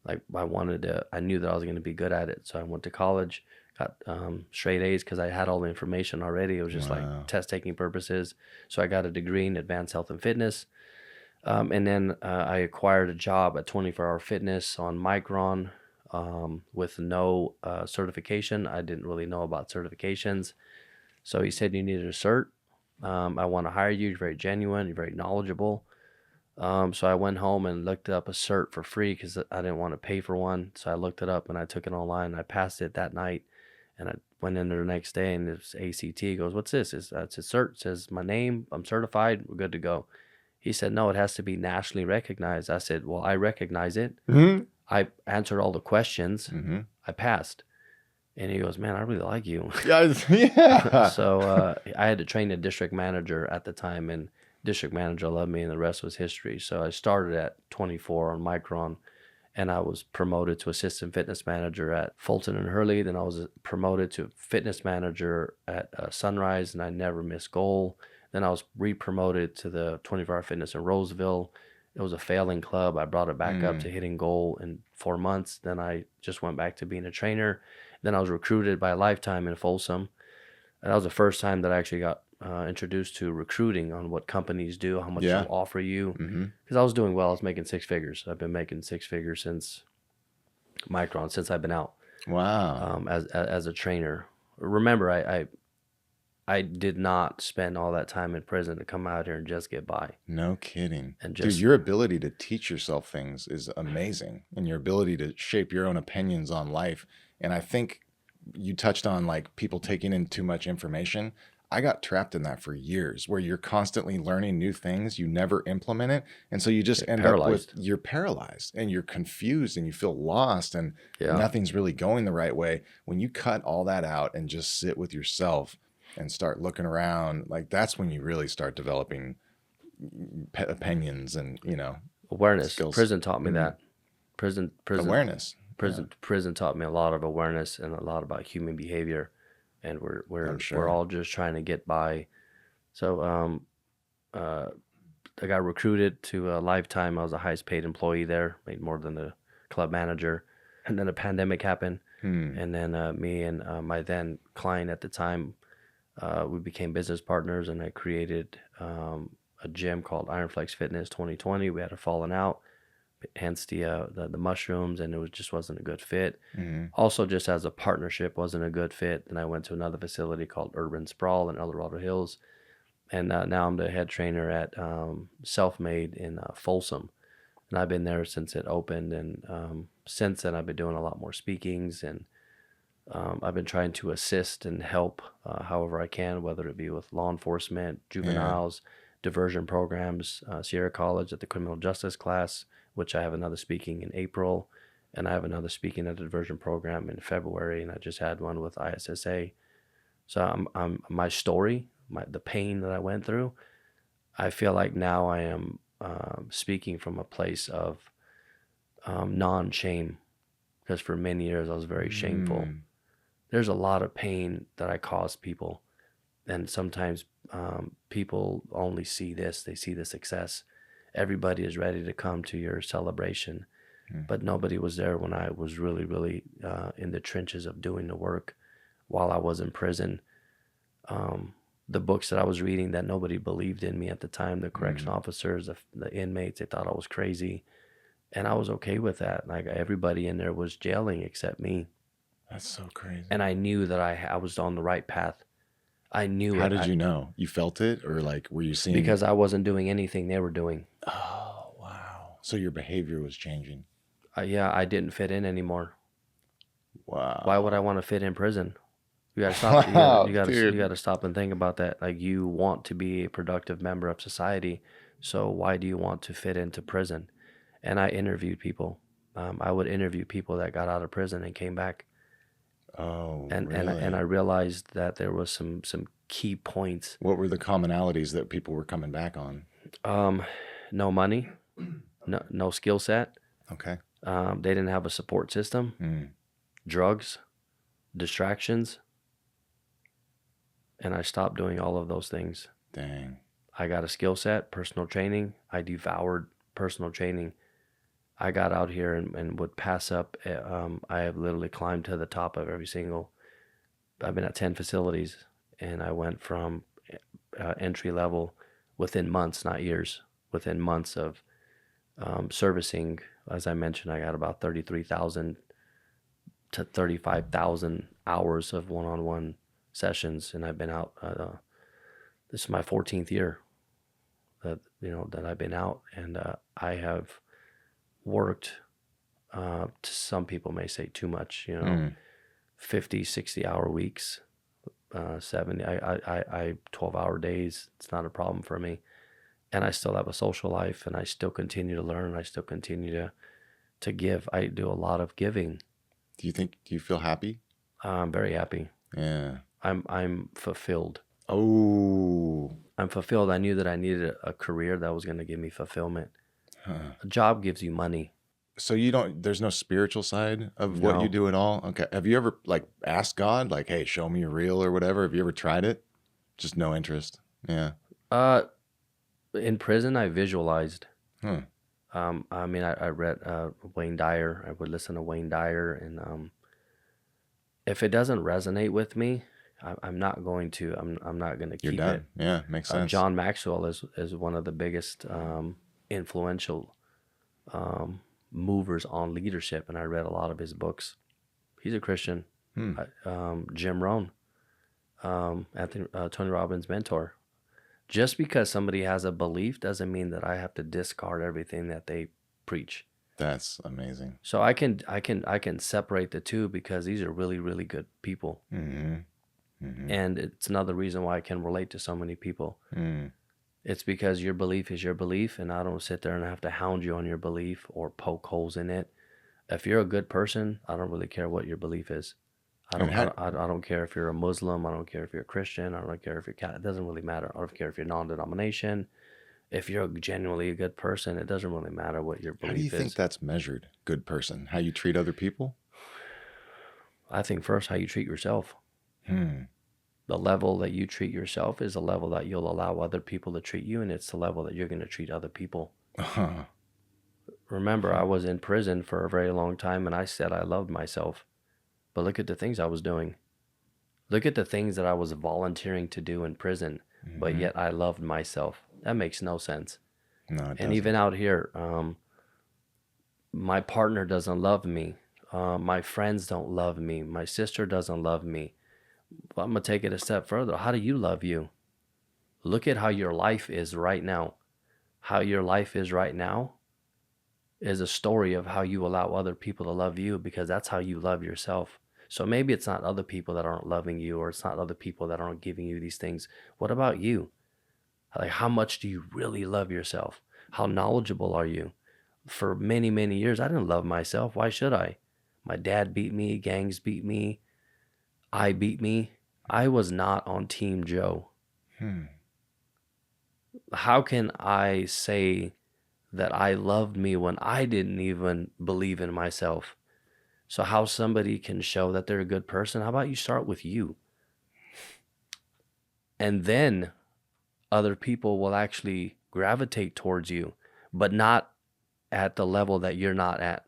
Like I knew that I was going to be good at it. So I went to college, got straight A's because I had all the information already. It was just like Wow. test taking purposes. So I got a degree in advanced health and fitness. And then I acquired a job at 24 Hour Fitness on Micron, with no certification. I didn't really know about certifications. So he said, you needed a cert. I want to hire you. You're very genuine. You're very knowledgeable. So I went home and looked up a cert for free because I didn't want to pay for one. So I looked it up and I took it online. And I passed it that night. And I went in there the next day, and it's ACT. He goes, what's this? It's a cert. It says my name. I'm certified. We're good to go. He said, no, it has to be nationally recognized. I said, well, I recognize it. Hmm. I answered all the questions. Hmm. I passed. And he goes, man, I really like you. Yeah. Yeah. So I had to train a district manager at the time, and district manager loved me, and the rest was history. So I started at 24 on Micron, and I was promoted to assistant fitness manager at Fulton and Hurley. Then I was promoted to fitness manager at Sunrise, and I never missed goal. Then I was re-promoted to the 24 Hour Fitness in Roseville. It was a failing club. I brought it back up to Hmm. hitting goal in 4 months. Then I just went back to being a trainer. Then I was recruited by Lifetime in Folsom. And that was the first time that I actually got introduced to recruiting on what companies do, how much Yeah. they'll offer you. Mm-hmm. Because I was doing well. I was making six figures. I've been making six figures since Micron, since I've been out Wow. as a trainer. Remember, I did not spend all that time in prison to come out here and just get by. No kidding. And Dude, just your ability to teach yourself things is amazing, and your ability to shape your own opinions on life. And I think you touched on like people taking in too much information. I got trapped in that for years where you're constantly learning new things, you never implement it. And so you just get end up with, paralyzed. you're paralyzed and you're confused and you feel lost and Yeah. nothing's really going the right way. When you cut all that out and just sit with yourself and start looking around, like that's when you really start developing opinions and, you know, Awareness. skills. Prison taught me Mhm. that. Prison Awareness. prison taught me a lot of awareness and a lot about human behavior, and I'm we're sure. all just trying to get by. So I got recruited to a Lifetime. I was the highest paid employee there, made more than the club manager, and then a pandemic happened, and then me and my then client at the time, we became business partners, and I created a gym called Iron Flex Fitness 2020. We had a falling out, hence the mushrooms, and just wasn't a good fit. Mhm. Also, just as a partnership, wasn't a good fit. And I went to another facility called Urban Sprawl in El Dorado Hills, and now I'm the head trainer at Self-Made in Folsom, and I've been there since it opened. And since then, I've been doing a lot more speakings, and I've been trying to assist and help however I can, whether it be with law enforcement, juveniles, diversion programs, Sierra College at the criminal justice class, which I have another speaking in April, and I have another speaking at the diversion program in February, and I just had one with ISSA. So my story, the pain that I went through, I feel like now I am speaking from a place of non-shame, because for many years I was very shameful. There's a lot of pain that I caused people, and sometimes people only see this. They see the success. Everybody is ready to come to your celebration, but nobody was there when I was really, really in the trenches of doing the work while I was in prison. The books that I was reading that nobody believed in me at the time, the correction officers, the inmates, they thought I was crazy, and I was okay with that. Like, everybody in there was jailing except me. That's so crazy. And I knew that I was on the right path. I knew How it. did you know? You felt it, or like were you seeing? Because I wasn't doing anything they were doing. Oh, wow. So your behavior was changing. Yeah, I didn't fit in anymore. Wow. Why would I want to fit in prison? You gotta stop. Wow, you gotta dude. stop and think about that. Like, you want to be a productive member of society, so why do you want to fit into prison? And I interviewed people. I would interview people that got out of prison and came back, Oh, and really? I realized that there was some key points. What were the commonalities that people were coming back on? No money, no skill set. Okay. They didn't have a support system, drugs, distractions, and I stopped doing all of those things. Dang. I got a skill set, personal training. I devoured personal training. I got out here and would pass up. I have literally climbed to the top of every single. I've been at 10 facilities, and I went from entry level within months, not years, within months of servicing. As I mentioned, I got about 33,000 to 35,000 hours of one-on-one sessions, and I've been out. This is my 14th year that I've been out, and I have worked. Some people may say too much, 50, 60-hour weeks, 70. I 12-hour days. It's not a problem for me, and I still have a social life, and I still continue to learn. I still continue to give. I do a lot of giving. Do you feel happy? I'm very happy. Yeah. I'm fulfilled. Oh. I'm fulfilled. I knew that I needed a career that was going to give me fulfillment. A job gives you money. So there's no spiritual side of No. what you do at all? Okay. Have you ever like asked God, like, hey, show me your real or whatever? Have you ever tried it? Just no interest. Yeah. In prison, I visualized. Huh. I mean, I read Wayne Dyer. I would listen to Wayne Dyer, and if it doesn't resonate with me, I'm not going to. I'm not going to You're keep done. it. Yeah, makes sense. John Maxwell is one of the biggest influential movers on leadership, and I read a lot of his books. He's a Christian. Jim Rohn, Tony Robbins' mentor. Just because somebody has a belief doesn't mean that I have to discard everything that they preach. That's amazing. So I can separate the two because these are really, really good people. And it's another reason why I can relate to so many people. It's because your belief is your belief, and I don't sit there and have to hound you on your belief or poke holes in it. If you're a good person, I don't really care what your belief is. I don't care if you're a Muslim. I don't care if you're a Christian. I don't care if you're Catholic. It doesn't really matter. I don't care if you're non-denomination. If you're genuinely a good person, it doesn't really matter what your belief is. How do you think that's measured, good person? How you treat other people? I think first how you treat yourself. The level that you treat yourself is the level that you'll allow other people to treat you, and it's the level that you're going to treat other people. Remember, I was in prison for a very long time, and I said I loved myself. But look at the things I was doing. Look at the things that I was volunteering to do in prison, but yet I loved myself. That makes no sense. No, it doesn't. And even out here, my partner doesn't love me. My friends don't love me. My sister doesn't love me. But I'm going to take it a step further. How do you love you? Look at how your life is right now. How your life is right now is a story of how you allow other people to love you, because that's how you love yourself. So maybe it's not other people that aren't loving you, or it's not other people that aren't giving you these things. What about you? Like, how much do you really love yourself? How knowledgeable are you? For many, many years, I didn't love myself. Why should I? My dad beat me. Gangs beat me. I beat me. I was not on Team Joe. How can I say that I loved me when I didn't even believe in myself? So how somebody can show that they're a good person? How about you start with you? And then other people will actually gravitate towards you, but not at the level that you're not at.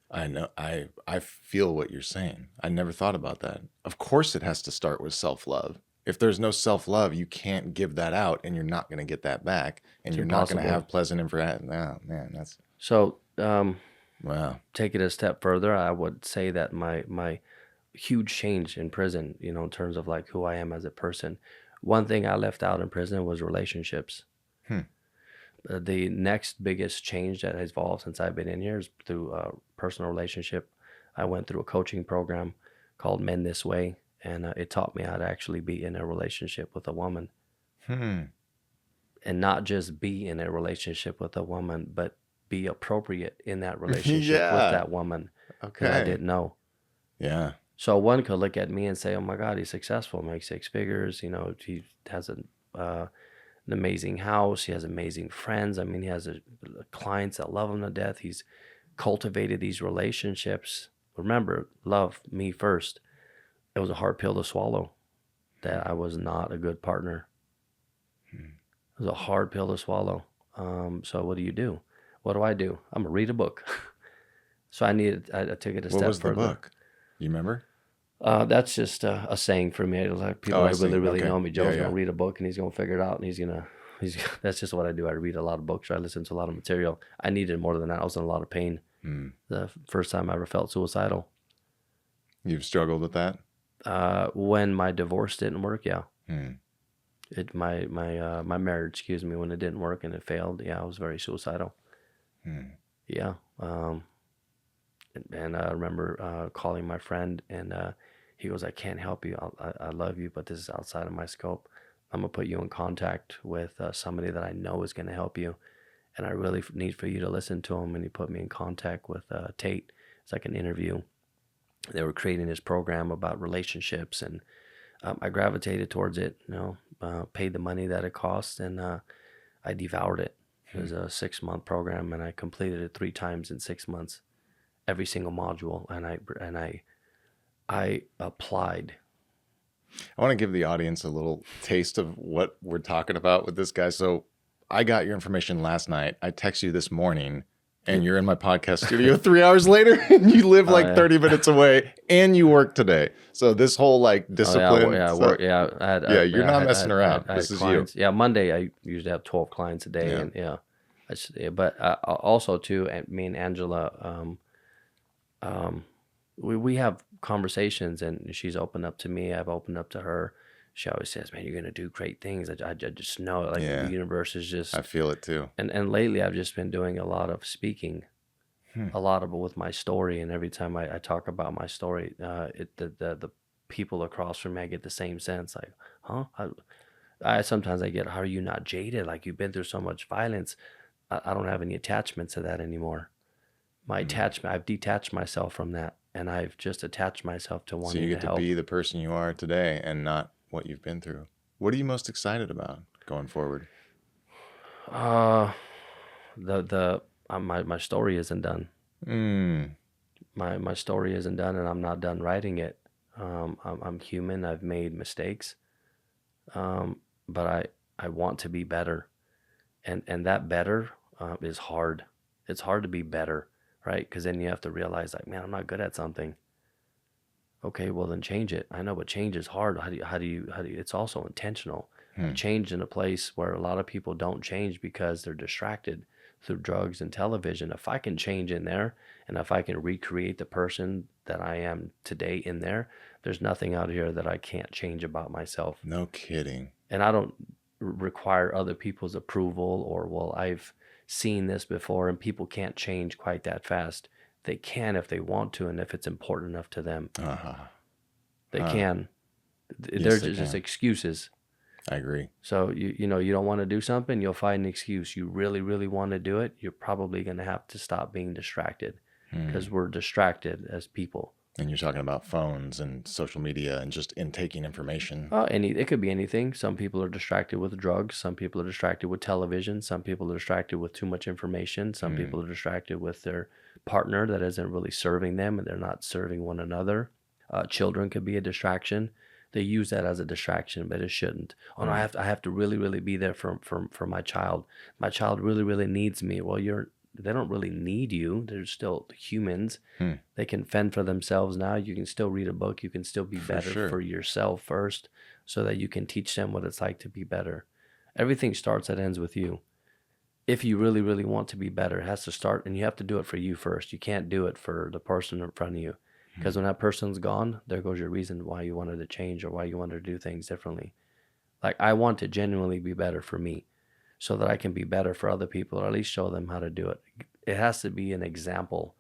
I know. I feel what you're saying. I never thought about that. Of course it has to start with self-love. If there's no self-love, you can't give that out, and you're not going to get that back, and you're not going to have pleasant interaction. Oh, man, that's... So, wow. Take it a step further. I would say that my huge change in prison, in terms of like who I am as a person, one thing I left out in prison was relationships. The next biggest change that has evolved since I've been in here is through a personal relationship. I went through a coaching program called Men This Way, and it taught me how to actually be in a relationship with a woman. And not just be in a relationship with a woman, but be appropriate in that relationship with that woman. Okay. I didn't know. Yeah. So one could look at me and say, oh my God, he's successful, makes 6 figures. He has an amazing house. He has amazing friends. I mean, he has clients that love him to death. He's cultivated these relationships. Remember, love me first. It was a hard pill to swallow that I was not a good partner. It was a hard pill to swallow. So what do? What do? I'm going to read a book. So I took it a step further. What was the book? You remember? That's just a saying for me. Like people that really know me. Joe's going to read a book and he's going to figure it out, and that's just what I do. I read a lot of books. I listen to a lot of material. I needed more than that. I was in a lot of pain. The first time I ever felt suicidal. You've struggled with that? When my divorce didn't work, yeah. My marriage, when it didn't work and it failed, yeah, I was very suicidal. Yeah. And I remember calling my friend, and he goes, I can't help you. I love you, but this is outside of my scope. I'm going to put you in contact with somebody that I know is going to help you. And I really need for you to listen to him. And he put me in contact with Tate. It's like an interview. They were creating this program about relationships, and I gravitated towards it, paid the money that it cost, and I devoured it. It was a 6-month program, and I completed it 3 times in 6 months, every single module, and I applied. I want to give the audience a little taste of what we're talking about with this guy. So I got your information last night. I text you this morning, And you're in my podcast studio 3 hours later, and you live like 30 minutes away, and you work today. So this whole like discipline. Work. Yeah, you're not messing around. This is clients. you. Yeah, Monday I usually have 12 clients a day, and but also too, me and Angela, we have conversations, and she's opened up to me. I've opened up to her. She always says, "Man, you're gonna do great things." I just know, like the universe is just. I feel it too. And lately, I've just been doing a lot of speaking, a lot of it with my story. And every time I talk about my story, the people across from me, I get the same sense, like, huh? I sometimes I get, how are you not jaded? Like, you've been through so much violence. I don't have any attachment to that anymore. My attachment, I've detached myself from that, and I've just attached myself to wanting to help. So you get to be the person you are today, and not what you've been through. What are you most excited about going forward? My story isn't done. My story isn't done, and I'm not done writing it. I'm human. I've made mistakes, but I want to be better, and that better is hard. It's hard to be better, right? Because then you have to realize, like, man, I'm not good at something. Okay, well then change it. I know, but change is hard. How do you? It's also intentional. Change in a place where a lot of people don't change because they're distracted through drugs and television. If I can change in there, and if I can recreate the person that I am today in there, there's nothing out here that I can't change about myself. No kidding. And I don't require other people's approval, or, well, I've seen this before, and people can't change quite that fast. They can if they want to, and if it's important enough to them. They can. They're just excuses. I agree. So you know, you don't want to do something, you'll find an excuse. You really, really want to do it, you're probably going to have to stop being distracted, because we're distracted as people. And you're talking about phones and social media and just intaking information. It could be anything. Some people are distracted with drugs. Some people are distracted with television. Some people are distracted with too much information. Some people are distracted with their partner that isn't really serving them, and they're not serving one another. Children could be a distraction. They use that as a distraction, but it shouldn't. Oh no, I have to really, really be there for my child. My child really, really needs me. Well, they don't really need you. They're still humans. They can fend for themselves now. You can still read a book. You can still be better for yourself first, so that you can teach them what it's like to be better. Everything starts and ends with you. If you really, really want to be better, it has to start, and you have to do it for you first. You can't do it for the person in front of you. Because when that person's gone, there goes your reason why you wanted to change or why you wanted to do things differently. Like, I want to genuinely be better for me, so that I can be better for other people, or at least show them how to do it. It has to be an example,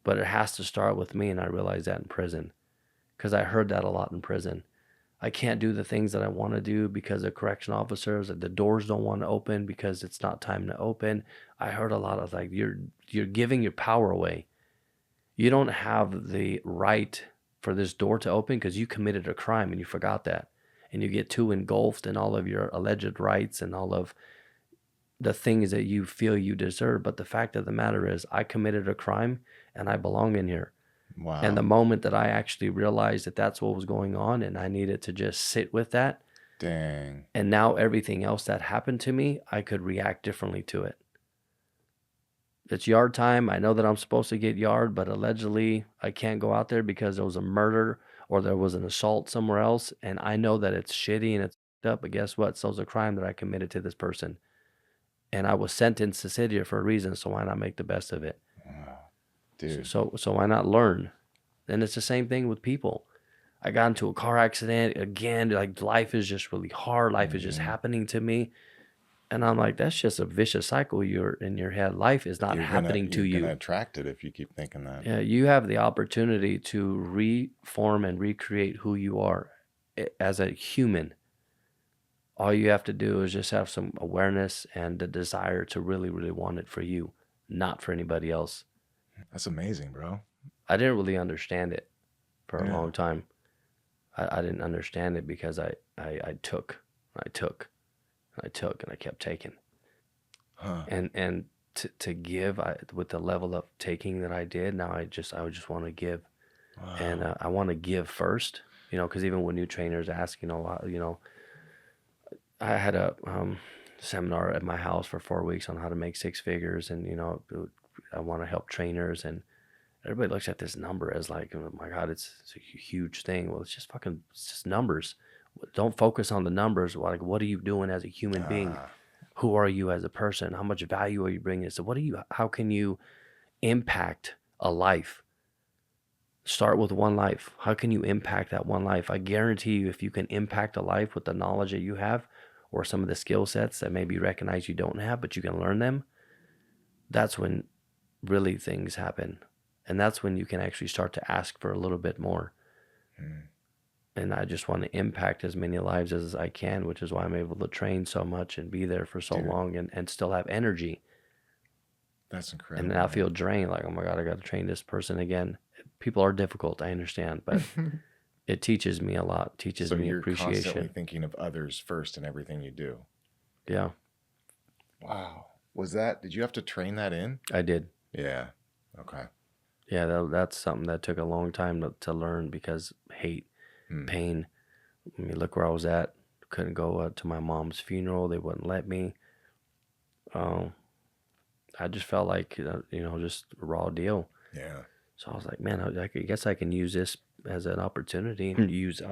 but it has to start with me, and I realized that in prison, because I heard that a lot in prison. I can't do the things that I want to do because the correction officers, the doors don't want to open because it's not time to open. I heard a lot of, like, you're giving your power away. You don't have the right for this door to open because you committed a crime and you forgot that. And you get too engulfed in all of your alleged rights and all of the things that you feel you deserve. But the fact of the matter is, I committed a crime and I belong in here. Wow. And the moment that I actually realized that that's what was going on, and I needed to just sit with that. Dang. And now everything else that happened to me, I could react differently to it. It's yard time. I know that I'm supposed to get yard, but allegedly I can't go out there because there was a murder or there was an assault somewhere else. And I know that it's shitty and it's up, but guess what? So it's a crime that I committed to this person. And I was sentenced to sit here for a reason, so why not make the best of it? Wow. Dude. So why not learn? And it's the same thing with people. I got into a car accident again. Like, life is just really hard. Life is just happening to me. And I'm like, that's just a vicious cycle you're in your head. Life is not happening to you. You're going to attract it if you keep thinking that. Yeah, you have the opportunity to reform and recreate who you are as a human. All you have to do is just have some awareness and the desire to really, really want it for you, not for anybody else. That's amazing, bro. I didn't really understand it for a long time. I didn't understand it because I took, and I kept taking. And to give, with the level of taking that I did, now I just want to give. Wow. And I want to give first, because even when new trainers ask, I had a seminar at my house for 4 weeks on how to make six figures, and I want to help trainers, and everybody looks at this number as like, oh my God, it's a huge thing. Well, it's just numbers. Don't focus on the numbers. Like, what are you doing as a human being? Ah, Who are you as a person? How much value are you bringing? So how can you impact a life? Start with one life. How can you impact that one life? I guarantee you, if you can impact a life with the knowledge that you have, or some of the skill sets that maybe you recognize you don't have, but you can learn them, that's when really things happen. And that's when you can actually start to ask for a little bit more. mm, And I just want to impact as many lives as I can, which is why I'm able to train so much and be there for so dude, long, and still have energy. that's And incredible, not man. feel drained, like, oh my God, I got to train this person again. People are difficult, I understand, but it teaches me a lot, teaches So me you're constantly appreciation. thinking of others first in everything you do. Yeah, Wow. Did you have to train that in? I did. Yeah. Okay. Yeah, that's something that took a long time to learn, because hate, Hmm. pain. I mean, look where I was at. Couldn't go to my mom's funeral. They wouldn't let me. Um, I just felt like, just a raw deal. Yeah. So I was like, man, I guess I can use this as an opportunity and use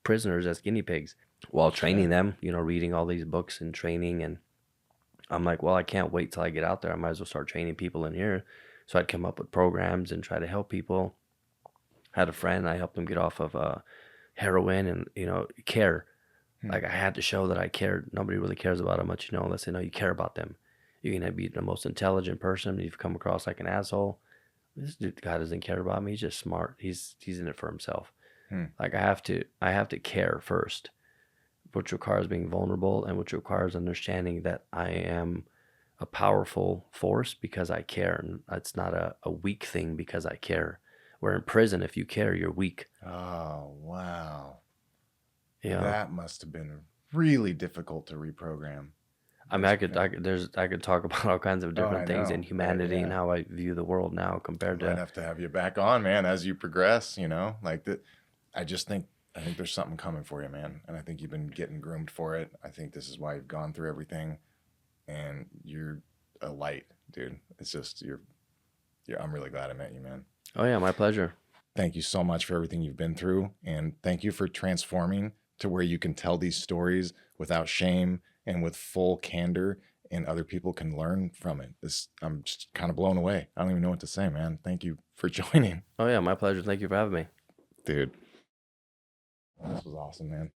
prisoners as guinea pigs while training Shit. them, reading all these books and training. And I'm like, well, I can't wait till I get out there. I might as well start training people in here. So I'd come up with programs and try to help people. Had a friend, I helped him get off of heroin, and, care. Hmm. Like, I had to show that I cared. Nobody really cares about how much, unless they know you care about them. You can be the most intelligent person. You've come across like an asshole. This guy doesn't care about me. He's just smart. He's in it for himself. Hmm. Like, I have to care first, which requires being vulnerable, and which requires understanding that I am a powerful force because I care. And it's not a weak thing because I care. Where in prison, if you care, you're weak. Oh, wow. Yeah. That must have been really difficult to reprogram. I mean, I could talk about all kinds of Oh, I different things in know. humanity and Yeah. how I view the world now I compared might to. have to have you back on, man, as you progress, like that. I think there's something coming for you, man. And I think you've been getting groomed for it. I think this is why you've gone through everything, and you're a light, dude. It's just I'm really glad I met you, man. Oh yeah, my pleasure. Thank you so much for everything you've been through. And thank you for transforming to where you can tell these stories without shame and with full candor, and other people can learn from it. I'm just kind of blown away. I don't even know what to say, man. Thank you for joining. Oh yeah, my pleasure. Thank you for having me. Dude, this was awesome, man.